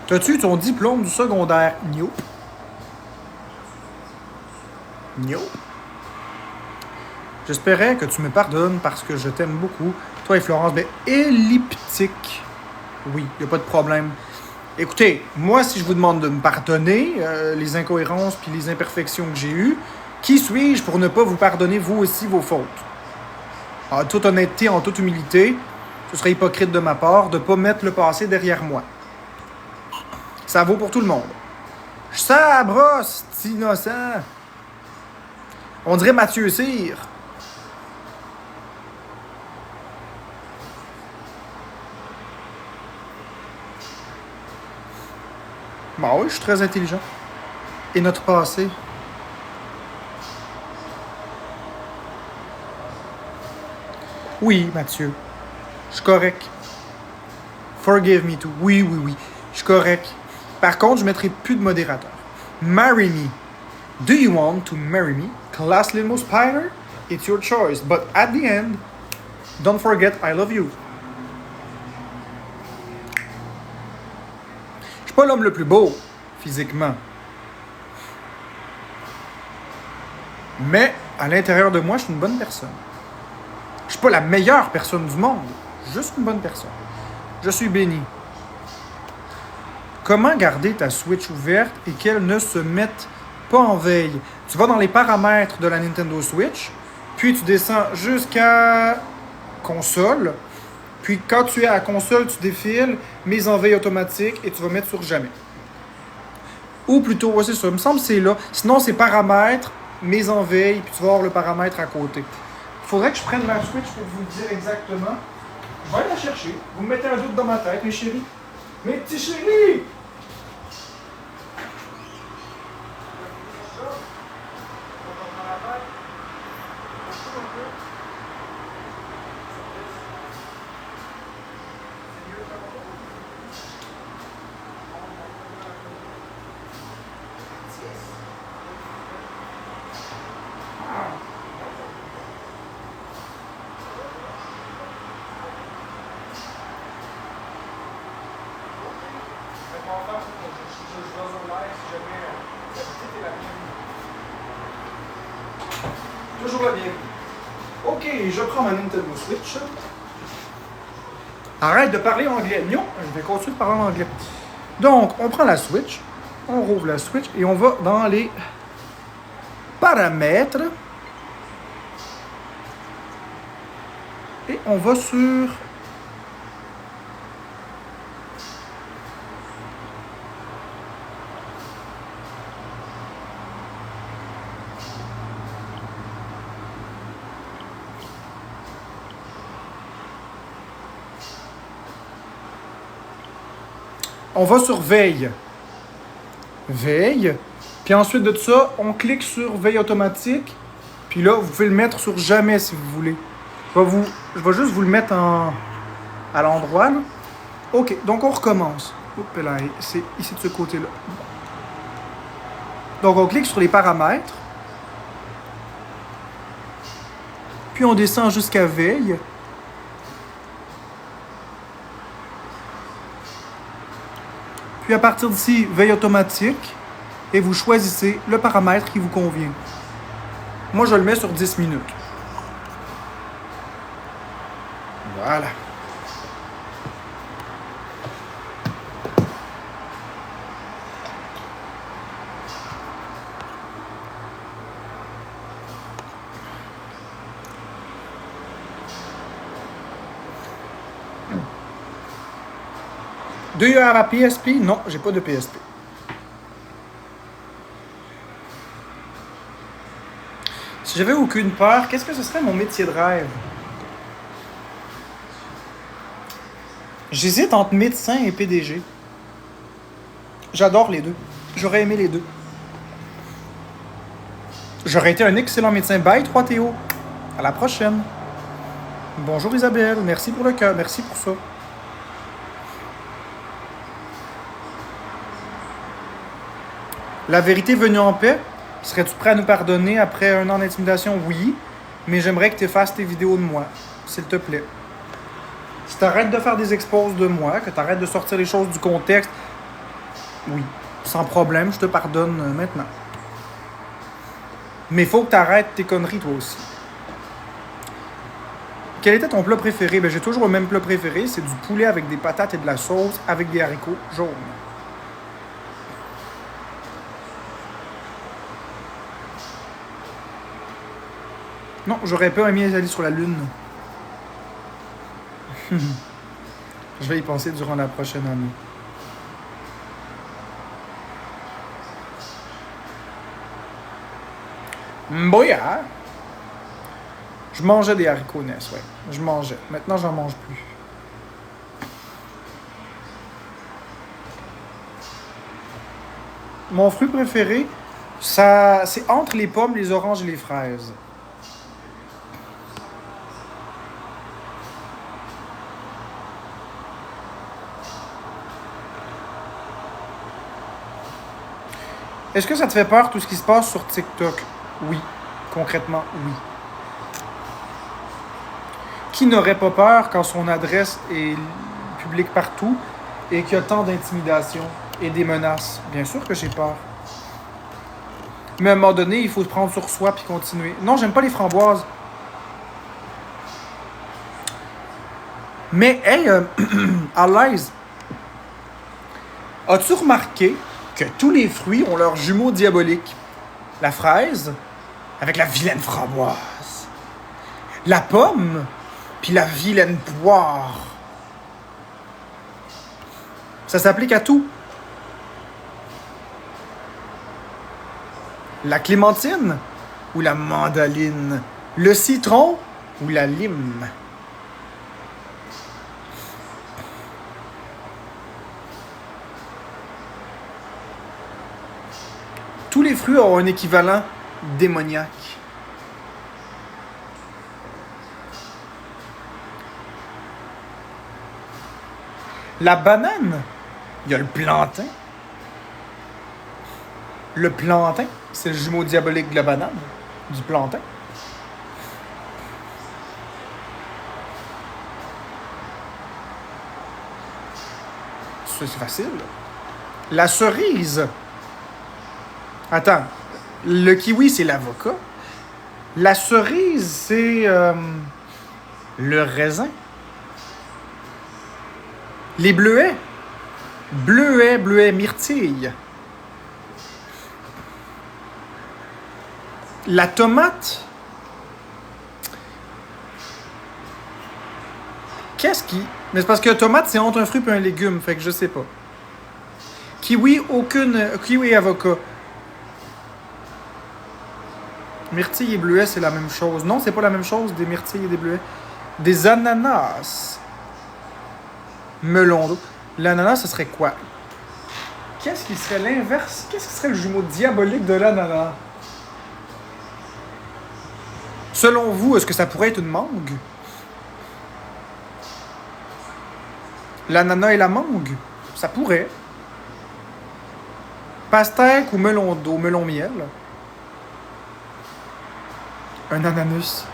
T'as-tu ton diplôme du secondaire? Nope. Nope. J'espérais que tu me pardonnes parce que je t'aime beaucoup. Toi et Florence, ben, elliptique. Oui, il n'y a pas de problème. Écoutez, moi, si je vous demande de me pardonner les incohérences puis les imperfections que j'ai eues, qui suis-je pour ne pas vous pardonner, vous aussi, vos fautes? En toute honnêteté, en toute humilité, ce serait hypocrite de ma part de ne pas mettre le passé derrière moi. Ça vaut pour tout le monde. Ça brosse, c'est innocent. On dirait Mathieu Cyr. Bon, oui, je suis très intelligent. Et notre passé? Oui, Mathieu. Je suis correct. Forgive me too. Oui, oui, oui. Je suis correct. Par contre, je ne mettrai plus de modérateur. Marry me. Do you want to marry me? Class Limo Spider? It's your choice. But at the end, don't forget I love you. Je suis pas l'homme le plus beau, physiquement. Mais, à l'intérieur de moi, je suis une bonne personne. Je suis pas la meilleure personne du monde. Juste une bonne personne. Je suis béni. Comment garder ta Switch ouverte et qu'elle ne se mette pas en veille? Tu vas dans les paramètres de la Nintendo Switch, puis tu descends jusqu'à console. Puis quand tu es à console, tu défiles, mise en veille automatique et tu vas mettre sur jamais. Ou plutôt, ouais, c'est ça, il me semble que c'est là. Sinon, c'est paramètres, mise en veille, puis tu vas avoir le paramètre à côté. Il faudrait que je prenne ma Switch pour vous le dire exactement. Je vais aller la chercher. Vous me mettez un doute dans ma tête, mes chéris. Mes petits chéris! Toujours la bienvenue. Ok, je prends ma Nintendo Switch. Arrête de parler anglais. Non, je vais continuer de parler en anglais. Donc, on prend la Switch, on rouvre la Switch et on va dans les paramètres. Et on va sur on va sur veille. Veille. Puis ensuite de ça, on clique sur veille automatique. Puis là, vous pouvez le mettre sur jamais si vous voulez. Je vais juste vous le mettre à l'endroit. Là. OK, donc on recommence. Oups là, c'est ici de ce côté-là. Donc on clique sur les paramètres. Puis on descend jusqu'à veille. Puis à partir d'ici, veille automatique, et vous choisissez le paramètre qui vous convient. Moi, je le mets sur 10 minutes. Voilà. Do you have a PSP? Non, j'ai pas de PSP. Si j'avais aucune peur, qu'est-ce que ce serait mon métier de rêve? J'hésite entre médecin et PDG. J'adore les deux. J'aurais aimé les deux. J'aurais été un excellent médecin. Bye 3TO. À la prochaine. Bonjour Isabelle. Merci pour le cœur. Merci pour ça. La vérité venue en paix. Serais-tu prêt à nous pardonner après un an d'intimidation? Oui. Mais j'aimerais que tu effaces tes vidéos de moi. S'il te plaît. Si t'arrêtes de faire des exposes de moi, que t'arrêtes de sortir les choses du contexte, oui, sans problème, je te pardonne maintenant. Mais il faut que t'arrêtes tes conneries, toi aussi. Quel était ton plat préféré? Ben, j'ai toujours le même plat préféré, c'est du poulet avec des patates et de la sauce avec des haricots jaunes. Non, j'aurais pas aimé aller sur la Lune. Je vais y penser durant la prochaine année. Boya! Je mangeais des haricots Ness, ouais. Je mangeais. Maintenant, j'en mange plus. Mon fruit préféré, ça, c'est entre les pommes, les oranges et les fraises. Est-ce que ça te fait peur tout ce qui se passe sur TikTok? Oui. Concrètement, oui. Qui n'aurait pas peur quand son adresse est publique partout et qu'il y a tant d'intimidation et des menaces? Bien sûr que j'ai peur. Mais à un moment donné, il faut se prendre sur soi puis continuer. Non, j'aime pas les framboises. Mais, hey, à l'aise, as-tu remarqué que tous les fruits ont leurs jumeaux diaboliques? La fraise, avec la vilaine framboise. La pomme, puis la vilaine poire. Ça s'applique à tout. La clémentine ou la mandarine. Le citron ou la lime. Tous les fruits ont un équivalent démoniaque. La banane, il y a le plantain. Le plantain, c'est le jumeau diabolique de la banane, du plantain. C'est facile. La cerise. Attends, le kiwi, c'est l'avocat. La cerise, c'est le raisin. Les bleuets. Bleuets, bleuets, myrtille. La tomate. Qu'est-ce qui... Mais c'est parce que tomate, c'est entre un fruit et un légume, fait que je sais pas. Kiwi, aucune... Kiwi et avocat. Myrtille et bleuets, c'est la même chose. Non, c'est pas la même chose, des myrtilles et des bleuets. Des ananas. Melon d'eau. L'ananas, ce serait quoi? Qu'est-ce qui serait l'inverse? Qu'est-ce qui serait le jumeau diabolique de l'ananas? Selon vous, est-ce que ça pourrait être une mangue? L'ananas et la mangue? Ça pourrait. Pastèque ou melon d'eau, melon miel? Un ananas.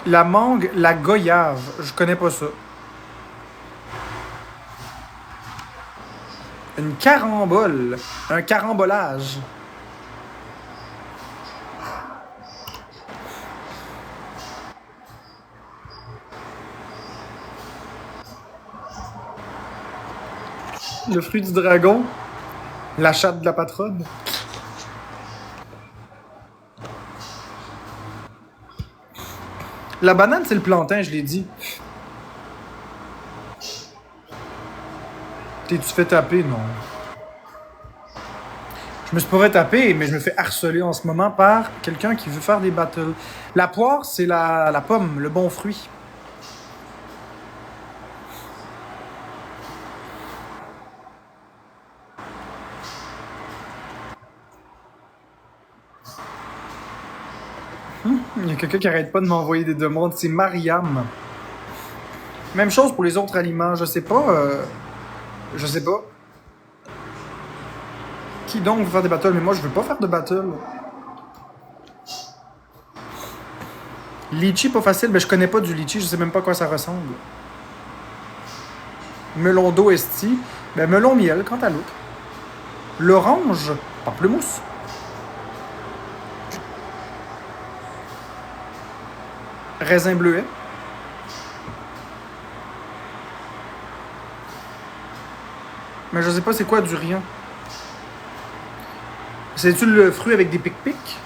La mangue, la goyave. Je connais pas ça. Une carambole. Un carambolage. Le fruit du dragon. La chatte de la patronne. La banane, c'est le plantain, je l'ai dit. T'es-tu fait taper? Non. Je me suis pas fait taper, mais je me fais harceler en ce moment par quelqu'un qui veut faire des battles. La poire, c'est la pomme, le bon fruit. Il y a quelqu'un qui arrête pas de m'envoyer des demandes. C'est Mariam. Même chose pour les autres aliments. Je sais pas. Je sais pas. Qui donc veut faire des battles? Mais moi, je veux pas faire de battle. Litchi, pas facile. Mais je connais pas du litchi. Je sais même pas à quoi ça ressemble. Melon d'eau esti. Ben, melon miel, quant à l'autre. L'orange, pamplemousse. Raisin bleuet. Mais je sais pas c'est quoi du rien. C'est-tu le fruit avec des pics-pics?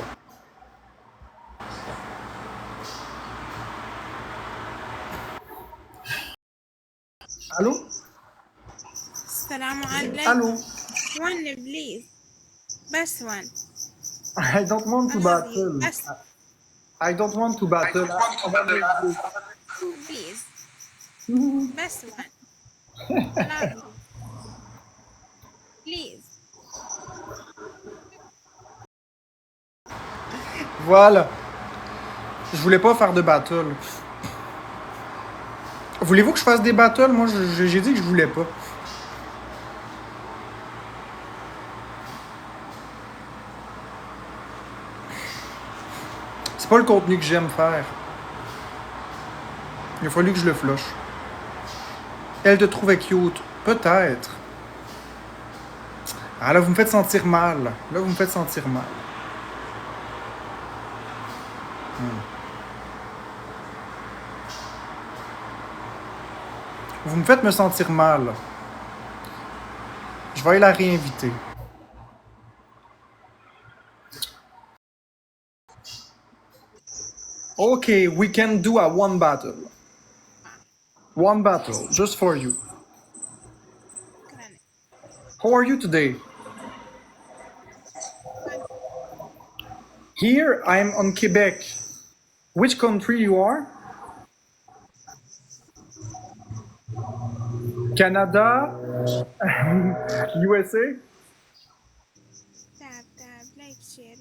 Allô?
السلام عليكم.
Allô?
One please. بس one.
I don't want
I
to
love you.
battle.
بس
I don't want to battle.
please. بس one. I love you. Please.
Voilà. Je voulais pas faire de battle. Voulez-vous que je fasse des battles? Moi, j'ai dit que je voulais pas. C'est pas le contenu que j'aime faire. Il a fallu que je le flush. Elle te trouvait cute. Peut-être. Ah là, vous me faites sentir mal. Là, vous me faites sentir mal. Vous me faites me sentir mal. Je vais aller la réinviter. Okay, we can do a one battle. One battle, just for you.
كراني.
How are you today? Here I'm on Quebec. Which country you are? Canada? USA?
تاب تاب like share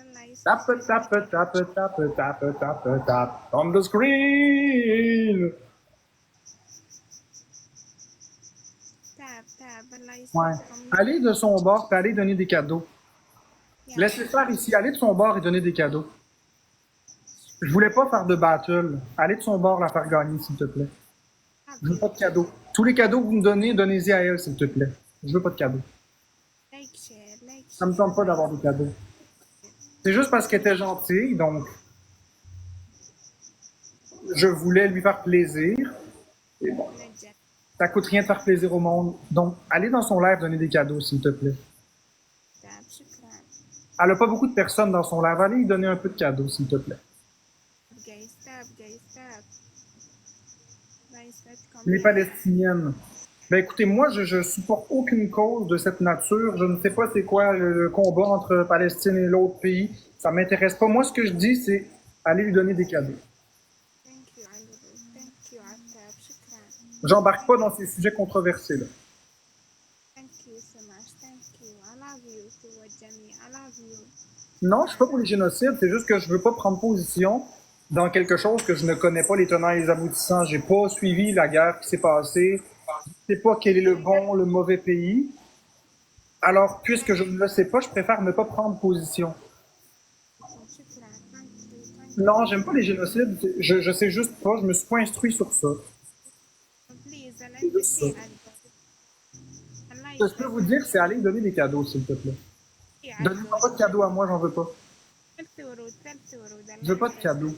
الله
Tap
يسعدك.
tap tap tap tap tap tap tap on the screen.
تاب الله
Ouais.
يسعدكم.
Allez de son bord, puis allez donner des cadeaux.
يلا.
Laissez faire ici, allez de son bord et donner des cadeaux. Je voulais pas faire de battle. Allez de son bord la faire gagner, s'il te plaît. Je veux pas de cadeaux. Tous les cadeaux que vous me donnez, donnez-y à elle, s'il te plaît. Je veux pas de cadeaux.
Like share like
Ça me tente pas d'avoir des cadeaux. C'est juste parce qu'elle était gentille, donc je voulais lui faire plaisir. Et bon,
نجد.
ça coûte rien de faire plaisir au monde. Donc, allez dans son live donner des cadeaux, s'il te plaît.
تاب شكرا.
Elle a pas beaucoup de personnes dans son live. Allez lui donner un peu de cadeaux, s'il te plaît.
guys تاب الله يسعدكم.
Les Palestiniennes. Ben écoutez, moi, je supporte aucune cause de cette nature. Je ne sais pas c'est quoi le combat entre Palestine et l'autre pays. Ça m'intéresse pas. Moi, ce que je dis, c'est aller lui donner des cadeaux.
Thank you علي. Thank you عتاب شكرا.
J'embarque pas dans ces sujets controversés là.
Thank you so much. Thank you. I love you too والجميع. I love you.
Non, je suis pas pour les génocides. C'est juste que je veux pas prendre position dans quelque chose que je ne connais pas les tenants et les aboutissants. J'ai pas suivi la guerre qui s'est passée. Je sais pas quel est le bon, le mauvais pays. Alors, puisque je ne le sais pas, je préfère ne pas prendre position.
شكرا. Thank you. Thank you.
Non, j'aime pas les génocides. Je sais juste pas. Je me suis pas instruit sur ça.
Please, I
C'est
like
juste ça.
الله الله
Ce que je peux vous dire, c'est aller donner des cadeaux, s'il te plaît. Donnez-moi pas de cadeaux à moi, j'en veux pas.
3 ورود 3 ورود
Je veux
الله
pas de
يسعدك.
cadeaux.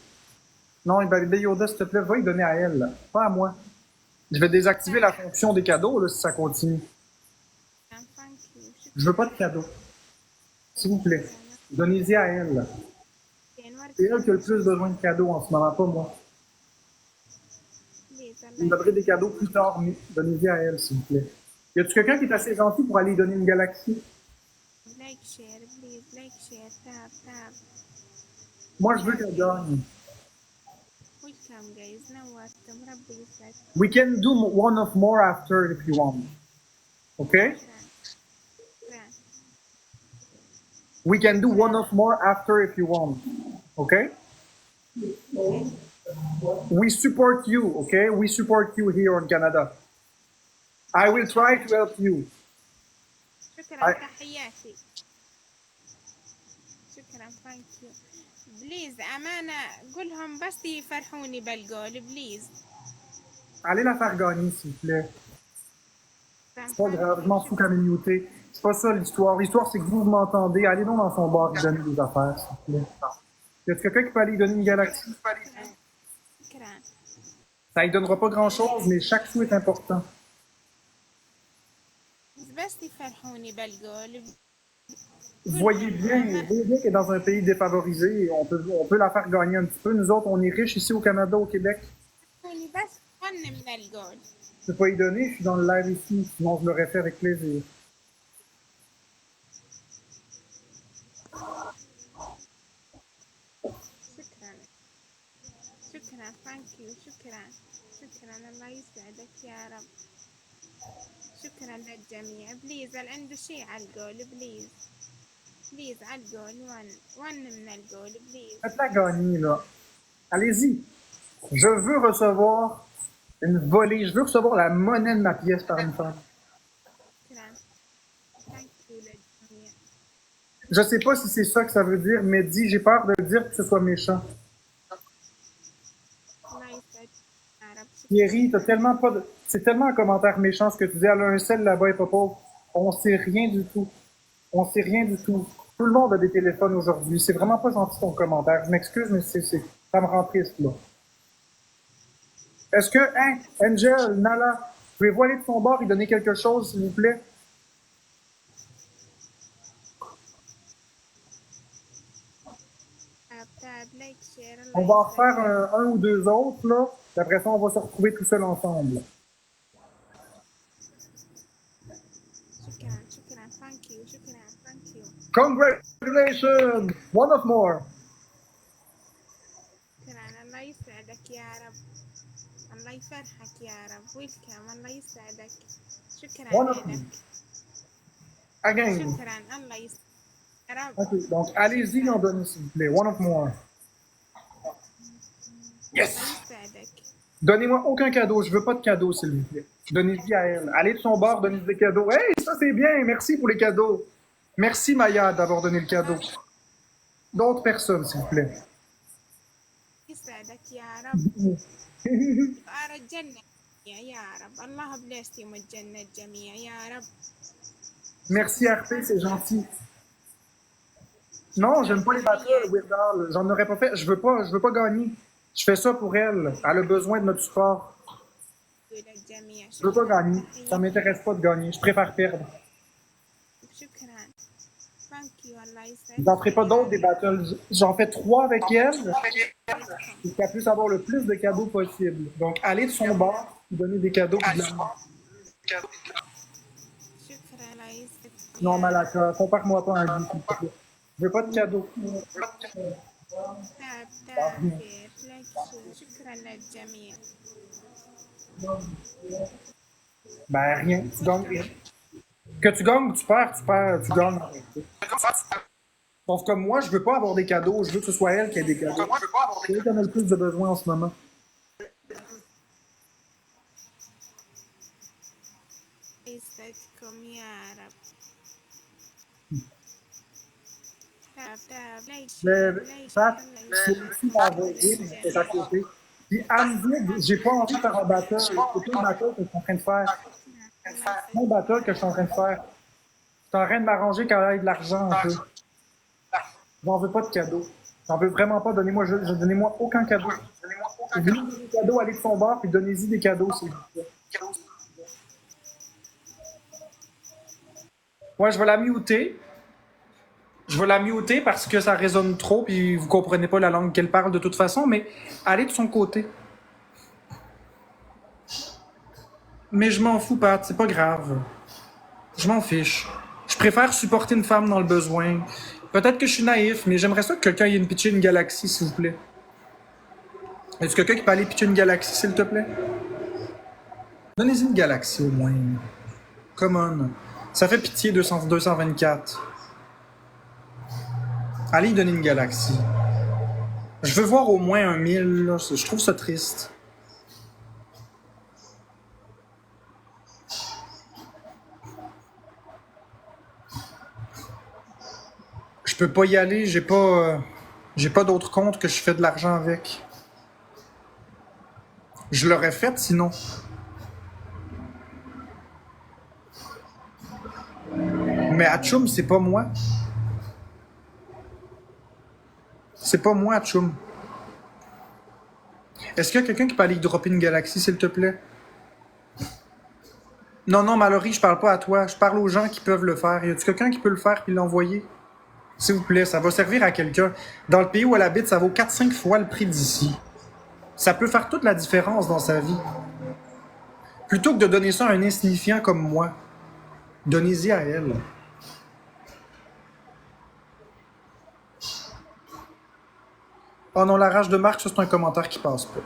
Non, Bébé Yoda, s'il te plaît, va y donner à elle, là. Pas à moi. Je vais désactiver la fonction des cadeaux, là, si ça continue.
ثانك يو
Je veux pas
شكرا.
de cadeaux. S'il vous plaît. Donnez-y à elle, là. C'est elle qui a le plus besoin de cadeaux en ce moment, pas moi.
بليز
Vous
الله
me donnerez des
يسعدك.
cadeaux plus tard, mais donnez-y à elle, s'il vous plaît. Y a-tu quelqu'un qui est assez gentil pour aller lui donner une galaxie?
لايك شير بليز لايك شير تاب تاب.
Moi, je veux qu'elle gagne.
ويلكم جايز نورتم ربي يسعدك.
We can do one of more after if you want. Okay?
شكرا شكرا.
We can do one of more after if you want. Okay? We support you, okay? We support you here in Canada. I will try to help you.
شكرا
I-
تحياتي. شكرا ثانك يو. بليز أمانة قولهم بس يفرحوني بالجول بليز.
Allez la faire gagner, s'il vous plaît.
شكرا
C'est pas grave, je m'en fous qu'elle m'ait muté. C'est pas ça l'histoire. L'histoire, c'est que vous m'entendez. Allez donc dans son bar lui donner des affaires, s'il vous plaît. Y a quelqu'un qui peut aller lui donner une galaxie?
شكرا.
Ça lui donnera pas grand-chose, mais chaque sou est important.
بس يفرحوني بالجول.
Vous voyez bien qu'elle est dans un pays défavorisé. On peut la faire gagner un petit peu. Nous autres, on est riches ici au Canada, au Québec.
يفرحوني بس فن من الجول.
Je peux pas y donner, je suis dans le live ici. Sinon, je l'aurais fait avec plaisir.
شكرا شكرا ثانك يو شكرا شكرا الله يسعدك يا رب. شكرا للجميع. بليز اللي عنده شيء على الجول بليز بليز على الجول ون من الجول بليز.
Faites-la gagner, là. Allez-y. Je veux recevoir une volée. Je veux recevoir la monnaie de ma pièce par une femme.
شكرا ثانك يو للجميع.
Je sais pas si c'est ça que ça veut dire, mais dis, j'ai peur de dire que ce soit méchant.
الله يسعدك يا رب.
Thierry, t'as tellement pas de... C'est tellement un commentaire méchant ce que tu dis. Elle a un sel là-bas et pas pauvre. On sait rien du tout. On sait rien du tout. Tout le monde a des téléphones aujourd'hui. C'est vraiment pas gentil ton commentaire. Je m'excuse, mais ça me rend triste, là. Est-ce que, hein, Angel, Nala, pouvez-vous aller de son bord et donner quelque chose, s'il vous plaît?
تاب تاب لايك شير.
On va en faire un ou deux autres, là. Puis après ça, on va se retrouver tout seul ensemble.
شكرا شكرا ثانك يو شكرا ثانك يو.
Congratulations! One of more.
شكرا الله يسعدك يا رب. الله يفرحك يا رب. ويلكم الله يسعدك. شكرا
One of
لك.
Again.
شكرا الله يسعدك يا رب.
OK, donc allez-y en donner, s'il vous plaît. One of more. Yes!
الله يسعدك.
Donnez-moi aucun cadeau. Je veux pas de cadeau, s'il vous plaît. Donnez-y à elle. Allez de son bord, donnez des cadeaux. Hey, ça c'est bien. Merci pour les cadeaux. Merci Maya d'avoir donné le cadeau. D'autres personnes, s'il vous plaît.
يسعدك يا رب. أرى الجنة يا رب. الله بليستيم الجنة الجميع يا رب.
Merci RP, c'est gentil. Non, j'aime pas les battles, Weird Al. J'en aurais pas fait. Je veux pas gagner. Je fais ça pour elle. Elle a besoin de notre support.
للجميع.
Je veux pas gagner. Ça m'intéresse pas de gagner. Je préfère perdre.
شكرا ثانك يو الله
J'en
يسعدك.
ferai pas d'autres des battles. J'en fais 3 avec elle. Pour qu'elle puisse avoir le plus de cadeaux possible. Donc, allez de son bord, lui donner des cadeaux. Puis de l'amour.
شكرا الله يسعدك.
Non, Malaka, compare-moi pas un dit, s'il te plaît. Je veux pas de cadeaux.
تاب تاب خير لايك شير. شكرا للجميع.
Ben, rien. Tu gagnes rien. Que tu gagnes ou tu perds, tu gagnes. Sauf que moi, je veux pas avoir des cadeaux. Je veux que ce soit elle qui ait des cadeaux. C'est elle qui en a le plus de besoin en ce moment.
يسعدكم يا رب. تاب تاب لايك شير
Mais,
لايك
Pat,
شير.
c'est aussi m'envoyer, mais c'est à côté. Puis, Anne dit, j'ai pas envie de faire un battle. C'est pas un battle que je suis en train de faire.
الله
Mon battle que je suis en train de faire. Je suis en train de m'arranger quand il y a de l'argent un peu. J'en veux pas de cadeaux. J'en veux vraiment pas. Donnez-moi aucun cadeau. Si vous voulez des cadeaux, allez de son bord et donnez-y des cadeaux, s'il vous plaît. Ouais, je vais la muter. Je vais la muter parce que ça résonne trop puis vous comprenez pas la langue qu'elle parle de toute façon, mais allez de son côté. Mais je m'en fous, Pat, c'est pas grave. Je m'en fiche. Je préfère supporter une femme dans le besoin. Peut-être que je suis naïf, mais j'aimerais ça que quelqu'un ait pitcher une galaxie, s'il vous plaît. Est-ce quelqu'un qui peut aller pitcher une galaxie, s'il te plaît? Donnez-y une galaxie au moins. Come on. Ça fait pitié 224. Allez y donner une galaxie. Je veux voir au moins un 1000, là. Je trouve ça triste. Je peux pas y aller, j'ai pas d'autre compte que je fais de l'argent avec. Je l'aurais fait sinon. Mais Atchoum, c'est pas moi. C'est pas moi, Atchoum. Est-ce qu'il y a quelqu'un qui peut aller dropper une galaxie, s'il te plaît? Non, non, Mallory, je parle pas à toi. Je parle aux gens qui peuvent le faire. Y a-tu quelqu'un qui peut le faire puis l'envoyer? S'il vous plaît, ça va servir à quelqu'un. Dans le pays où elle habite, ça vaut 4-5 fois le prix d'ici. Ça peut faire toute la différence dans sa vie. Plutôt que de donner ça à un insignifiant comme moi, donnez-y à elle. Oh non, la rage de Marc, ça c'est un commentaire qui passe pas.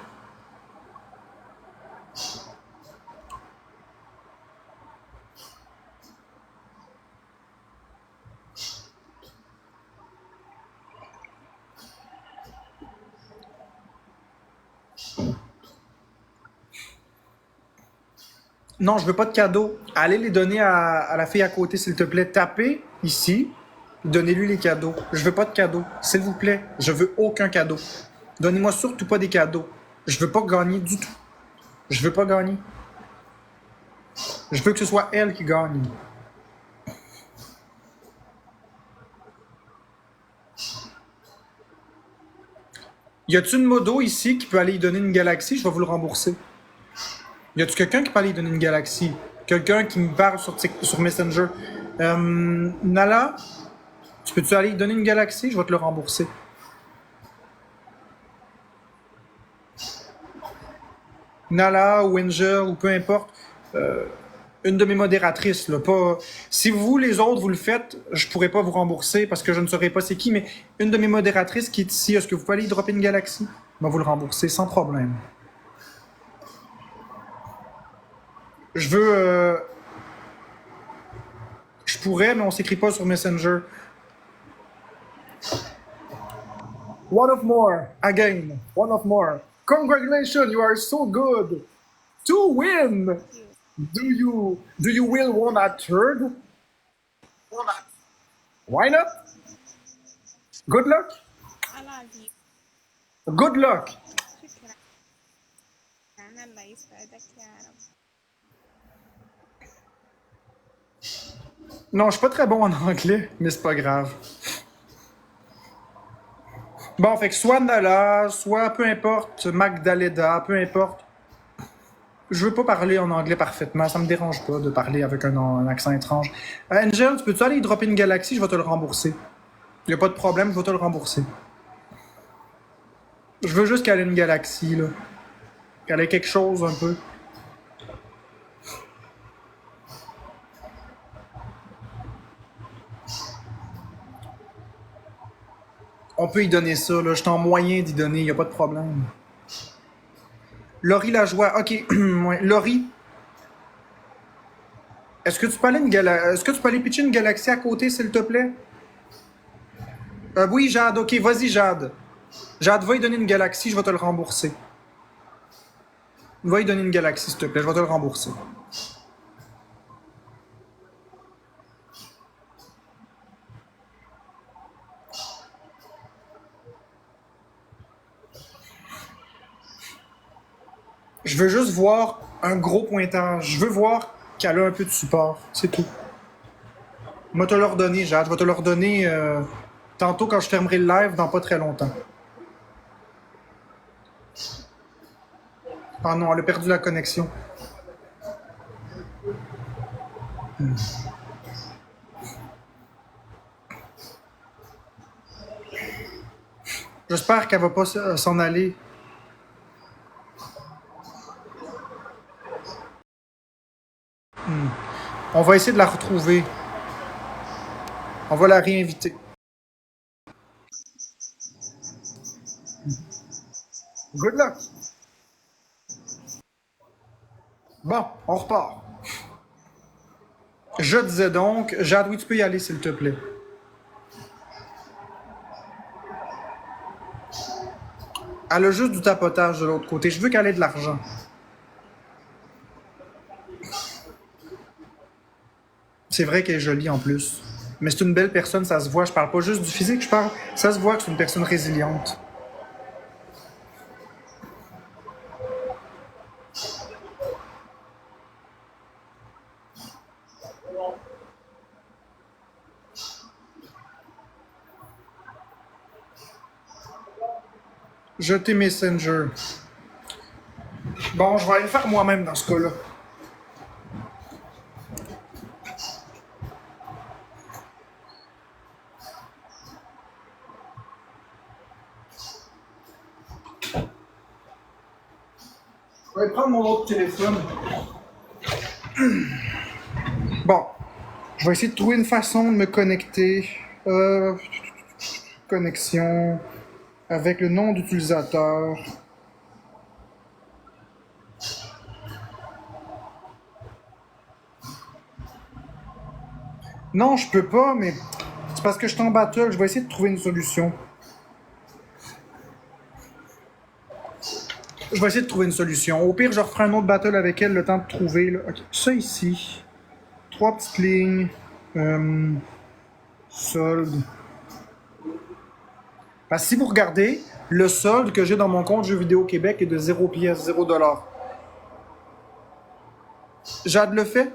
Non, je veux pas de cadeaux. Allez les donner à la fille à côté, s'il te plaît. Tapez ici, donnez-lui les cadeaux. Je veux pas de cadeaux, s'il vous plaît. Je veux aucun cadeau. Donnez-moi surtout pas des cadeaux. Je veux pas gagner du tout. Je veux pas gagner. Je veux que ce soit elle qui gagne. Y a-t-il une modo ici qui peut aller y donner une galaxie? Je vais vous le rembourser. Y a-t-il quelqu'un qui peut aller y donner une galaxie? Quelqu'un qui me parle sur Messenger? Nala, tu peux-tu aller y donner une galaxie? Je vais te le rembourser. Nala ou Angel ou peu importe. Une de mes modératrices, là, pas. Si vous, les autres, vous le faites, je pourrais pas vous rembourser parce que je ne saurais pas c'est qui, mais une de mes modératrices qui est ici, est-ce que vous pouvez aller dropper une galaxie? Je vais vous le rembourser sans problème. Je veux. Je pourrais, mais on s'écrit pas sur Messenger. One of more, again. One of more. Congratulations, you are so good. To win. Do you will want a third? Why not? Good luck.
I love you.
Good luck.
شكرا. الله يسعدك يا رب.
Non, je suis pas très bon en anglais, mais c'est pas grave. Bon, fait que soit Nala, soit peu importe, Magdalena, peu importe. Je veux pas parler en anglais parfaitement, ça me dérange pas de parler avec un accent étrange. Angel, tu peux-tu aller dropper une galaxie? Je vais te le rembourser. Y a pas de problème, je vais te le rembourser. Je veux juste qu'elle ait une galaxie, là. Qu'elle ait quelque chose un peu. On peut y donner ça, là. Je suis en moyen d'y donner, y a pas de problème. Laurie Lajoie, ok. Ouais. Laurie, est-ce que tu peux aller pitcher une galaxie à côté, s'il te plaît? Oui, Jade, ok, vas-y, Jade. Jade, va y donner une galaxie, je vais te le rembourser. Va y donner une galaxie, s'il te plaît, je vais te le rembourser. Je veux juste voir un gros pointage. Je veux voir qu'elle a un peu de support. C'est tout. Je vais te le redonner, Jade. Je vais te le redonner tantôt quand je fermerai le live dans pas très longtemps. Ah non, elle a perdu la connexion. J'espère qu'elle va pas s'en aller. On va essayer de la retrouver. On va la réinviter. Good luck. Bon, on repart. Je disais donc, Jade, oui, tu peux y aller, s'il te plaît. Elle a juste du tapotage de l'autre côté. Je veux qu'elle ait de l'argent. C'est vrai qu'elle est jolie en plus. Mais c'est une belle personne, ça se voit. Je parle pas juste du physique, je parle. Ça se voit que c'est une personne résiliente. Jeter Messenger. Bon, je vais aller le faire moi-même dans ce cas-là. Je vais prendre mon autre téléphone. Bon, je vais essayer de trouver une façon de me connecter. Connexion avec le nom d'utilisateur. Non, je peux pas, mais c'est parce que je suis en battle. Je vais essayer de trouver une solution. Je vais essayer de trouver une solution. Au pire, je referai un autre battle avec elle, le temps de trouver. Là. Okay. Ça ici. 3 petites lignes. Solde. Parce que si vous regardez, le solde que j'ai dans mon compte Jeux vidéo Québec est de 0 pièces, 0 $. Jade le fait?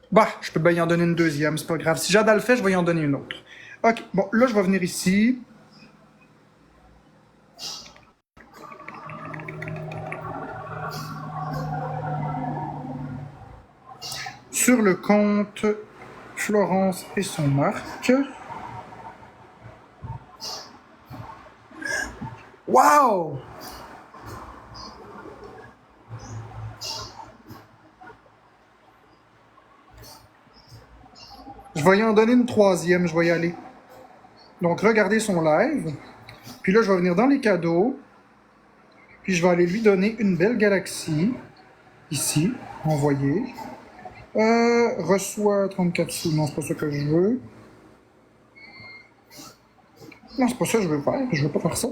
Bah, je peux bien y en donner une deuxième, c'est pas grave. Si Jade le fait, je vais y en donner une autre. Ok, bon, là, je vais venir ici. Sur le compte Florence et son marque. Wow! Je vais y en donner une troisième, je vais y aller. Donc, regardez son live. Puis là, je vais venir dans les cadeaux. Puis je vais aller lui donner une belle galaxie. Ici, envoyer. Reçoit 34 sous. Non, c'est pas ça que je veux. Non, c'est pas ça que je veux faire. Je veux pas faire ça.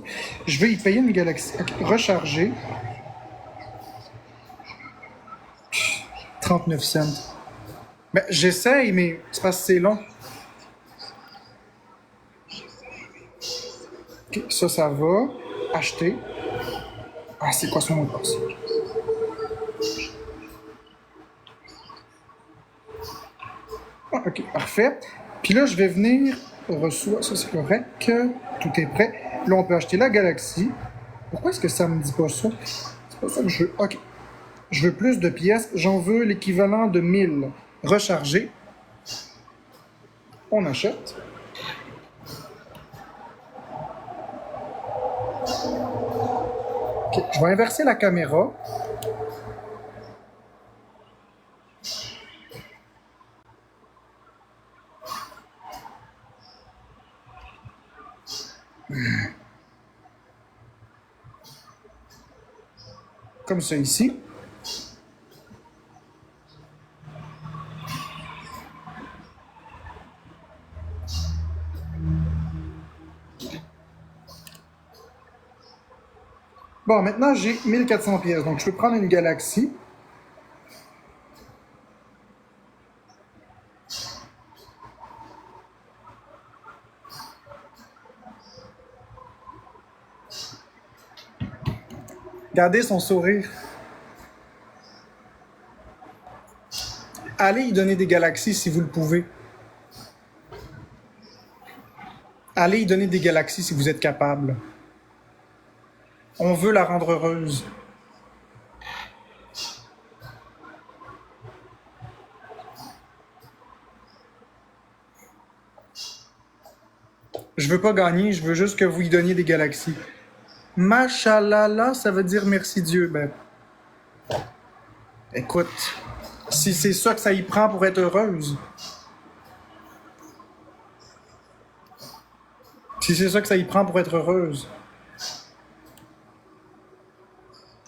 Je vais y payer une galaxie. Okay. Recharger. 39 cents. Ben, j'essaye, mais c'est parce que c'est long. Ok, ça va. Acheter. Ah, c'est quoi son mot de passe? Ah, ok, parfait. Puis là, je vais venir. Reçoit. Ça, c'est correct. Tout est prêt. Là, on peut acheter la galaxie. Pourquoi est-ce que ça me dit pas ça? C'est pas ça que je veux. Ok. Je veux plus de pièces. J'en veux l'équivalent de 1000. Recharger. On achète. Okay. Je vais inverser la caméra. Comme ça ici. Bon, maintenant j'ai 1400 pièces, donc je peux prendre une galaxie. Regardez son sourire. Allez y donner des galaxies si vous le pouvez. Allez y donner des galaxies si vous êtes capable. On veut la rendre heureuse. Je veux pas gagner, je veux juste que vous y donniez des galaxies. Machallah, ça veut dire merci Dieu. Ben, écoute, si c'est ça que ça y prend pour être heureuse, si c'est ça que ça y prend pour être heureuse,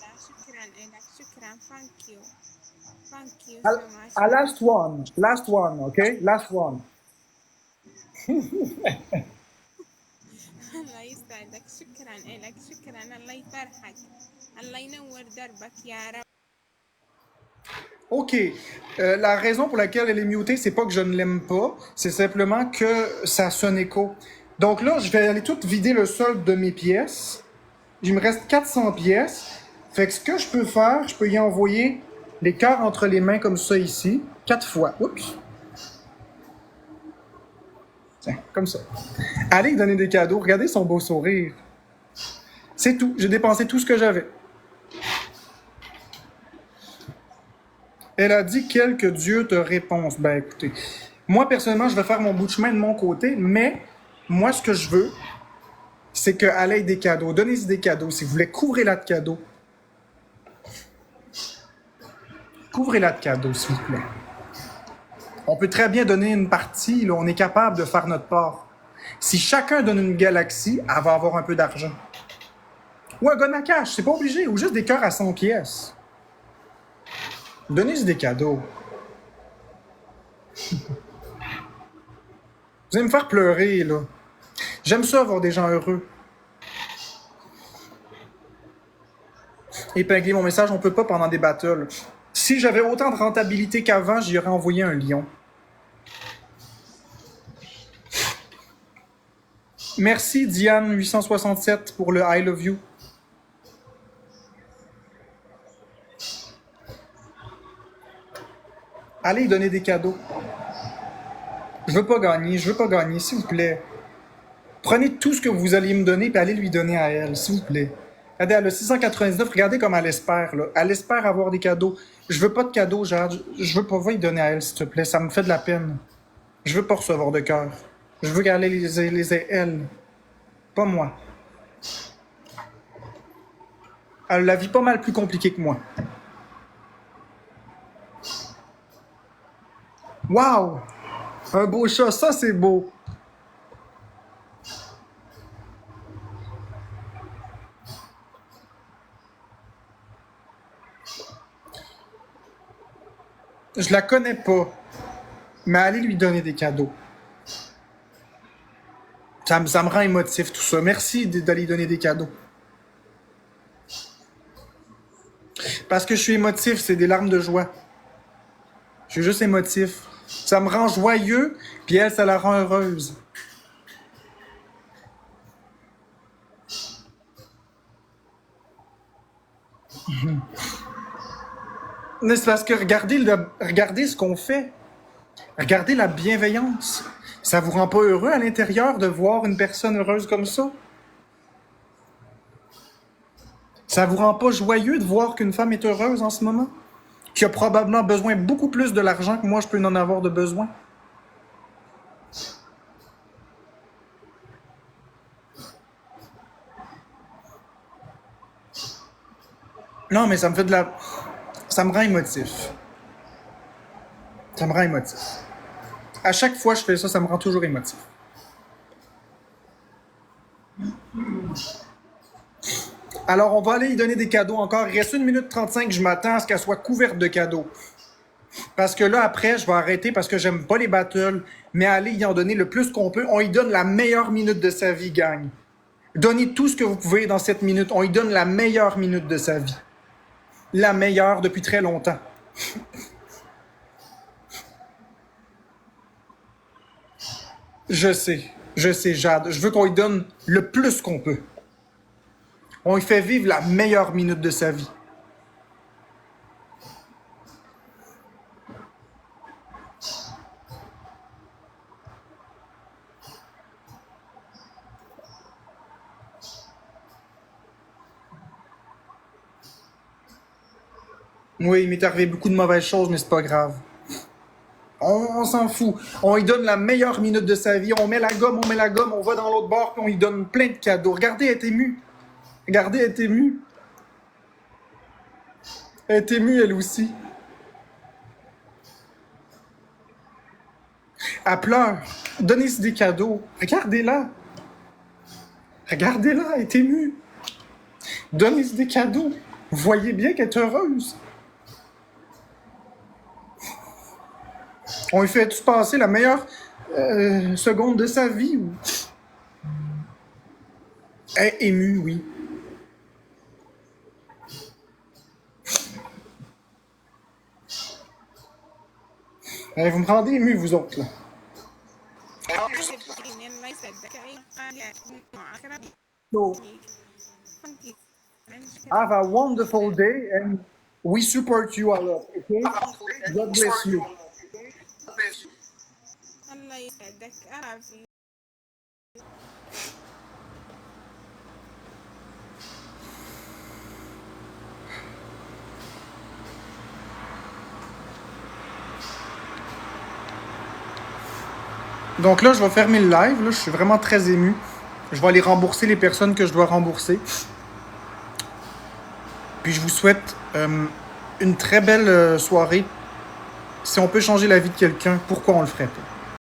لا شكرا لك شكرا thank you
a,
so much
a last one, okay? Last one.
الله يسعدك شكرا لك شكرا الله يفرحك الله ينور دربك يا رب
OK. La raison pour laquelle elle est mutée, c'est pas que je ne l'aime pas, c'est simplement que ça sonne écho. Donc là, je vais aller tout vider le solde de mes pièces. Il me reste 400 pièces. Fait que ce que je peux faire, je peux y envoyer les cœurs entre les mains comme ça ici, 4 fois. Oups. Tiens, comme ça. Allez donner des cadeaux. Regardez son beau sourire. C'est tout. J'ai dépensé tout ce que j'avais. Elle a dit que Dieu te réponse. Ben écoutez, moi personnellement, je vais faire mon bout de chemin de mon côté, mais moi ce que je veux, c'est qu'elle ait des cadeaux. Donnez-y des cadeaux. Si vous voulez, couvrez-la de cadeaux. Couvrez-la de cadeaux, s'il vous plaît. On peut très bien donner une partie, là, on est capable de faire notre part. Si chacun donne une galaxie, elle va avoir un peu d'argent. Ou un gun à cash, c'est pas obligé, ou juste des cœurs à 100 pièces. Donnez-y des cadeaux. Vous allez me faire pleurer, là. J'aime ça, voir des gens heureux. Épingler mon message, on peut pas pendant des battles. Si j'avais autant de rentabilité qu'avant, j'y aurais envoyé un lion. Merci Diane867 pour le I love you. Allez donner des cadeaux. Je veux pas gagner, s'il vous plaît. Prenez tout ce que vous alliez me donner et allez lui donner à elle, s'il vous plaît. Regardez, elle a 699, regardez comme elle espère, là. Elle espère avoir des cadeaux. Je veux pas de cadeaux, Jade. Je veux pas, va y donner à elle, s'il te plaît. Ça me fait de la peine. Je veux pas recevoir de cœur. Je veux qu'elle les ait, elle. Pas moi. Elle a la vie pas mal plus compliquée que moi. Wow! Un beau chat, ça c'est beau. Je la connais pas, mais allez lui donner des cadeaux. Ça me rend émotif tout ça. Merci d'aller donner des cadeaux. Parce que je suis émotif, c'est des larmes de joie. Je suis juste émotif. Ça me rend joyeux, puis elle, ça la rend heureuse. Mais c'est parce que regardez ce qu'on fait. Regardez la bienveillance. Ça vous rend pas heureux à l'intérieur de voir une personne heureuse comme ça? Ça vous rend pas joyeux de voir qu'une femme est heureuse en ce moment? Qui a probablement besoin beaucoup plus de l'argent que moi je peux en avoir de besoin? Non, mais ça me fait de la... Ça me rend émotif. Ça me rend émotif. À chaque fois que je fais ça, ça me rend toujours émotif. Alors, on va aller y donner des cadeaux encore. Il reste 1 minute 35. Je m'attends à ce qu'elle soit couverte de cadeaux. Parce que là, après, je vais arrêter parce que j'aime pas les battles. Mais aller y en donner le plus qu'on peut. On y donne la meilleure minute de sa vie, gang. Donnez tout ce que vous pouvez dans cette minute. On y donne la meilleure minute de sa vie. La meilleure depuis très longtemps. Je sais, Jade. Je veux qu'on lui donne le plus qu'on peut. On lui fait vivre la meilleure minute de sa vie. Oui, il m'est arrivé beaucoup de mauvaises choses, mais c'est pas grave. On s'en fout. On lui donne la meilleure minute de sa vie. On met la gomme, on va dans l'autre bord, puis on lui donne plein de cadeaux. Regardez, elle est émue. Regardez, elle est émue. Elle est émue, elle aussi. Elle pleure. Donnez-y des cadeaux. Regardez-la. Regardez-la, elle est émue. Donnez-y des cadeaux. Vous voyez bien qu'elle est heureuse. On lui fait tout passer la meilleure seconde de sa vie. Elle est émue, oui. Vous me rendez ému, vous autres, là.
الله يسعدك أي حاجة معك
So,
ربي
have a wonderful day and we support you a lot, okay? God bless you.
الله يسعدك أعافي.
Donc là, je vais fermer le live. Là, je suis vraiment très ému. Je vais aller rembourser les personnes que je dois rembourser. Puis je vous souhaite une très belle soirée. Si on peut changer la vie de quelqu'un, pourquoi on le ferait pas?